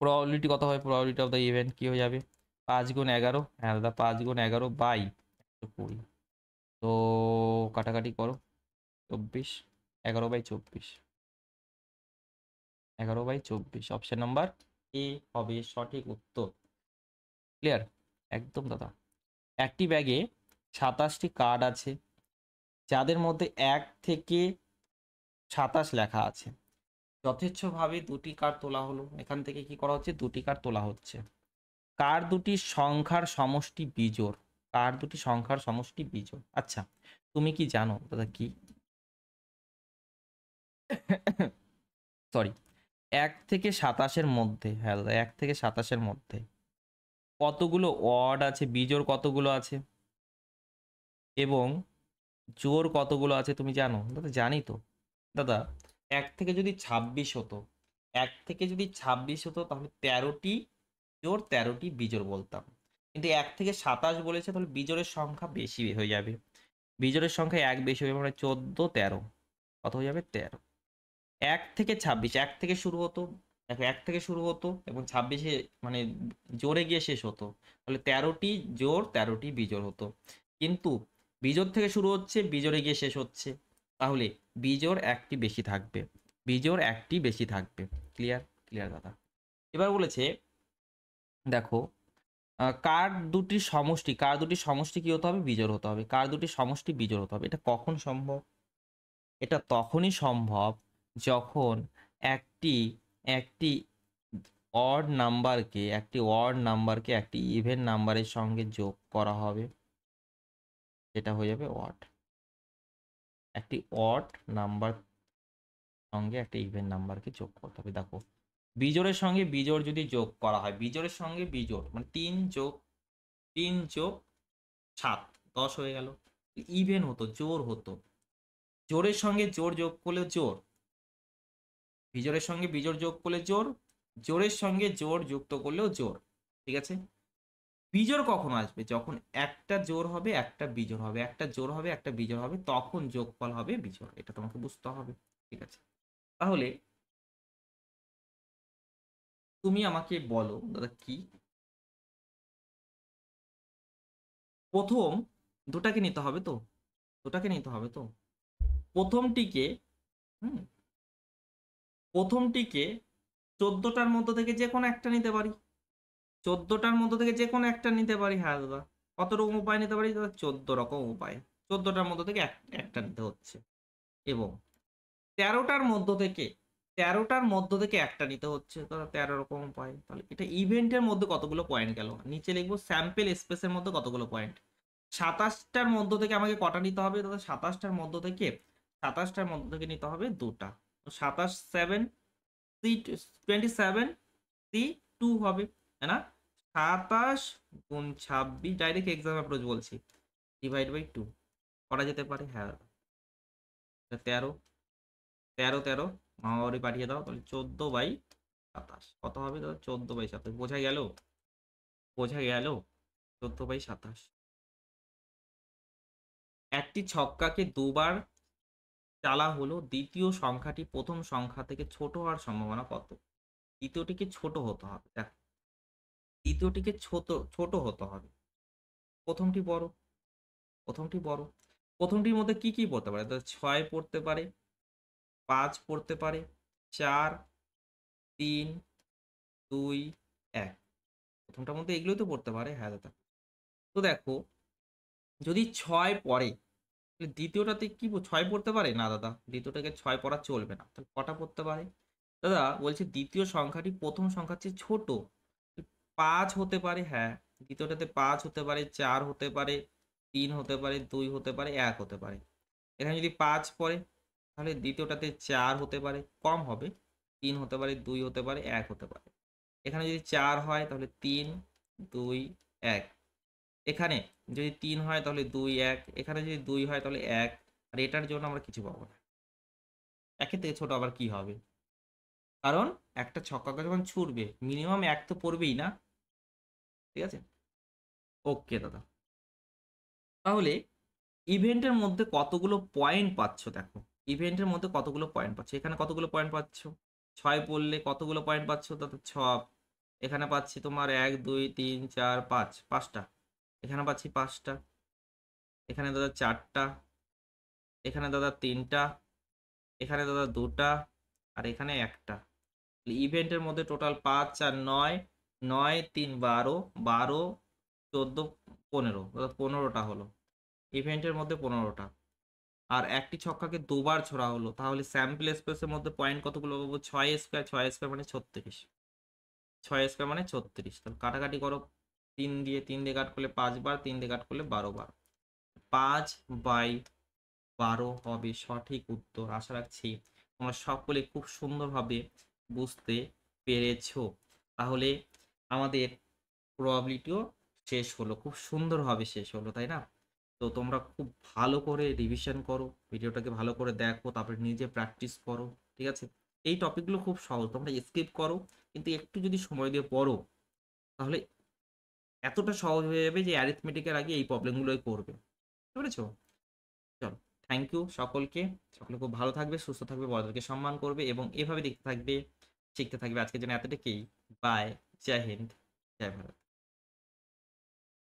প্রবাবিলিটি কত হয়, প্রবাবিলিটি অফ দ্য ইভেন্ট কি হয়ে যাবে, 5 গুণ 11, হ্যাঁ দাদা 5 গুণ 11 বাই 120, তো কাটাকাটি করো, 24, 11/24, 11/24, অপশন নাম্বার এ হবে সঠিক উত্তর। ক্লিয়ার? একদম দাদা। একটি ব্যাগে 27টি কার্ড আছে, যাদের মধ্যে 1 থেকে 27 লেখা আছে। যথেচ্ছভাবে দুটি কার্ড তোলা হলো, এখান থেকে কি করা হচ্ছে, দুটি কার্ড তোলা হচ্ছে। কার দুটি সংখ্যার সমষ্টি বিজোড়, কার দুটি সংখ্যার সমষ্টি বিজোড়। আচ্ছা, তুমি কি জানো দাদা কি, সরি, 1 থেকে 27-এর মধ্যে, হ্যাঁ দাদা 1 থেকে 27-এর মধ্যে কতগুলো ওয়ার্ড আছে, বিজোড় কতগুলো আছে এবং জোড় কতগুলো আছে তুমি জানো? দাদা জানি তো দাদা। 1 থেকে যদি 26 হতো, 1 থেকে যদি 26 হতো তাহলে 13টি জোড় 13টি বিজোড় বলতাম, কিন্তু 1 থেকে 27 বলেছে, তাহলে বিজোড়ের সংখ্যা বেশি হয়ে যাবে, বিজোড়ের সংখ্যা 1 বেশি হয়ে যাবে, মানে 14, 13, কত হয়ে যাবে 13। 1 থেকে 26, 1 থেকে শুরু হতো, দেখো 1 থেকে শুরু হতো এবং 26-এ মানে জোরে গিয়ে শেষ হতো, তাহলে 13টি জোড় 13টি বিজোড় হতো, কিন্তু বিজোড় থেকে শুরু হচ্ছে, বিজোড়ে গিয়ে শেষ হচ্ছে, তাহলে বিজোড় একটি বেশি থাকবে, বিজোড় একটি বেশি থাকবে। ক্লিয়ার? ক্লিয়ার দাদা। এবার বলেছে দেখো, কার দুটি সমষ্টি, কার দুটি সমষ্টি কি হতে হবে, বিজোড় হতে হবে, কার দুটি সমষ্টি বিজোড় হতে হবে। এটা কখন সম্ভব? এটা তখনই সম্ভব যখন একটি একটি অড নাম্বারকে একটি ইভেন নাম্বারের সঙ্গে যোগ করা হবে, সেটা হয়ে যাবে অড। একটি অড নাম্বার সঙ্গে একটা ইভেন নাম্বারকে যোগ করতে হবে। দেখো, বিজোড়ের সঙ্গে বিজোড় যদি যোগ করা হয়, বিজোড়ের সঙ্গে বিজোড় মানে 3 যোগ 3 যোগ 7, 10 হয়ে গেল, ইভেন হতো, জোড় হতো। জোড়ের সঙ্গে জোড় যোগ করলে জোড়, বিজোড়ের সঙ্গে বিজোড় যোগ করলে জোড়, জোড়ের সঙ্গে জোড় যুক্ত করলেও জোড়, ঠিক আছে। বিজোড় কখন আসবে? যখন একটা জোড় হবে একটা বিজোড় হবে, একটা জোড় হবে একটা বিজোড় হবে, তখন যোগফল হবে বিজোড়, এটা তোমাকে বুঝতে হবে, ঠিক আছে। তাহলে তুমি আমাকে বলো দাদা কি, প্রথম দুটাকে নিতে হবে তো, দুটাকে নিতে হবে তো, প্রথমটিকে, হুম, প্রথমটিকে 14টার মধ্য থেকে যে কোনো একটা নিতে পারি, 14টার মধ্য থেকে যে কোনো একটা নিতে পারি, হ্যাঁ দাদা। কত রকম উপায় নিতে পারি দাদা? 14 রকম উপায়, 14টার মধ্য থেকে একটা নিতে হচ্ছে, এবং 13টার মধ্য থেকে, 13টার মধ্য থেকে একটা নিতে হচ্ছে, দাদা 13 রকম উপায়। তাহলে এটা ইভেন্টের মধ্যে কতগুলো পয়েন্ট গেল, নিচে লিখবো স্যাম্পেল স্পেসের মধ্যে কতগুলো পয়েন্ট। 27টার মধ্য থেকে আমাকে কটা নিতে হবে দাদা? 27টার মধ্য থেকে, 27টার মধ্য থেকে নিতে হবে দুটা, 27 7 সি 27 সি 2 হবে, তাই না? 27 গুণ 26, ডাইরেক্ট এক্সাম অ্যাপ্রোচ বলছি, ডিভাইড বাই 2 করা যেতে পারে, হ্যাঁ। 13, 13 13 মামাবাড়ি পাঠিয়ে দাও, তাহলে 14/27 কত হবে দাদা? 14/27, বোঝা গেল? বোঝা গেল? 14/27। একটি ছক্কাকে দুবার চালা হলো, দ্বিতীয় সংখ্যাটি প্রথম সংখ্যা থেকে ছোট হওয়ার সম্ভাবনা কত? দ্বিতীয়টিকে ছোট হতে হবে, দেখ, দ্বিতীয়টিকে ছোট ছোট হতে হবে, প্রথমটি বড়, প্রথমটি বড়। প্রথমটির মধ্যে কি কি পড়তে পারে? 6 পড়তে পারে, 5 পড়তে পারে, 4, 3, 2, 1, প্রথমটার মধ্যে এগুলোই তো পড়তে পারে, হ্যাঁ দাদা। তো দেখো, যদি 6 পড়ে তাহলে দ্বিতীয়টাতে কি 6 পড়তে পারে না দাদা? দ্বিতীয়টাকে 6 পড়া চলবে না, তাহলে কটা পড়তে পারে দাদা? বলছে দ্বিতীয় সংখ্যাটি প্রথম সংখ্যার চেয়ে ছোট, 5 হতে পারে, হ্যাঁ, দ্বিতীয়টাতে 5 হতে পারে, 4 হতে পারে, 3 হতে পারে, 2 হতে পারে, 1 হতে পারে। এখানে যদি 5 পড়ে তাহলে দ্বিতীয়টাতে 4 হতে পারে, কম হবে, 3 হতে পারে, 2 হতে পারে, 1 হতে পারে। এখানে যদি 4 হয় তাহলে 3, 2, 1। এখানে যদি 3 হয় তাহলে 2, 1, এখানে যদি 2 হয় তাহলে 1, আর এটার জন্য আমরা কিছু পাবো না। একের থেকে ছোট আবার কি হবে? কারণ একটা ছক্কাকে যখন ছুড়বে মিনিমাম এক তো পড়বেই না। ঠিক আছে, ওকে দাদা। তাহলে ইভেন্টের মধ্যে কতগুলো পয়েন্ট পাচ্ছ দেখো, ইভেন্টের মধ্যে কতগুলো পয়েন্ট পাচ্ছ, এখানে কতগুলো পয়েন্ট পাচ্ছ, 6 পড়লে কতগুলো পয়েন্ট পাচ্ছ দাদা? 6। এখানে পাচ্ছি তোমার 1 2 3 4 5, 5টা। এখানে পাচ্ছি 5টা। এখানে দাদা 4টা। এখানে দাদা 3টা। এখানে দাদা 2টা। আর এখানে 1টা। ইভেন্টের মধ্যে টোটাল 5 আর 9, 9 3 12, 12 14 15, দাদা 15টা হলো ইভেন্টের মধ্যে, 15টা। আর একটি ছক্কাকে দুবার ছোড়া হলো, তাহলে স্যাম্পল স্পেসের মধ্যে পয়েন্ট কতগুলো পাবো? 6 স্কোয়ার, 6 স্কোয়ার মানে 36, 6 স্কোয়ার মানে 36। তাহলে কাটাকাটি করো, 3 দিয়ে কাট করলে 5 বার, 3 দিয়ে কাট করলে 12 বার, 5/12 হবে সঠিক উত্তর। আশা রাখছি তোমরা সকলে খুব সুন্দরভাবে বুঝতে পেরেছো। তাহলে আমাদের প্রবাবিলিটিও শেষ হলো, খুব সুন্দরভাবে শেষ হলো, তাই না? তো তোমরা খুব ভালো করে রিভিশন করো, ভিডিওটাকে ভালো করে দেখো, তারপরে নিজে প্র্যাকটিস করো। ঠিক আছে, এই টপিকগুলো খুব সহজ, তোমরা স্কিপ করো কিন্তু একটু যদি সময় দিয়ে পড়ো তাহলে এতটা সহজ হয়ে যাবে যে অ্যারিথমেটিকের আগে এই প্রবলেমগুলোই করবে। বুঝতে পেরেছো? চলো, থ্যাংক ইউ সকলকে। সকলে খুব ভালো থাকবে, সুস্থ থাকবে, বড়দেরকে সম্মান করবে এবং এভাবে দেখতে থাকবে, শিখতে থাকবে। আজকের জন্য এতটুকুই। বাই। জয় হিন্দ, জয় ভারত।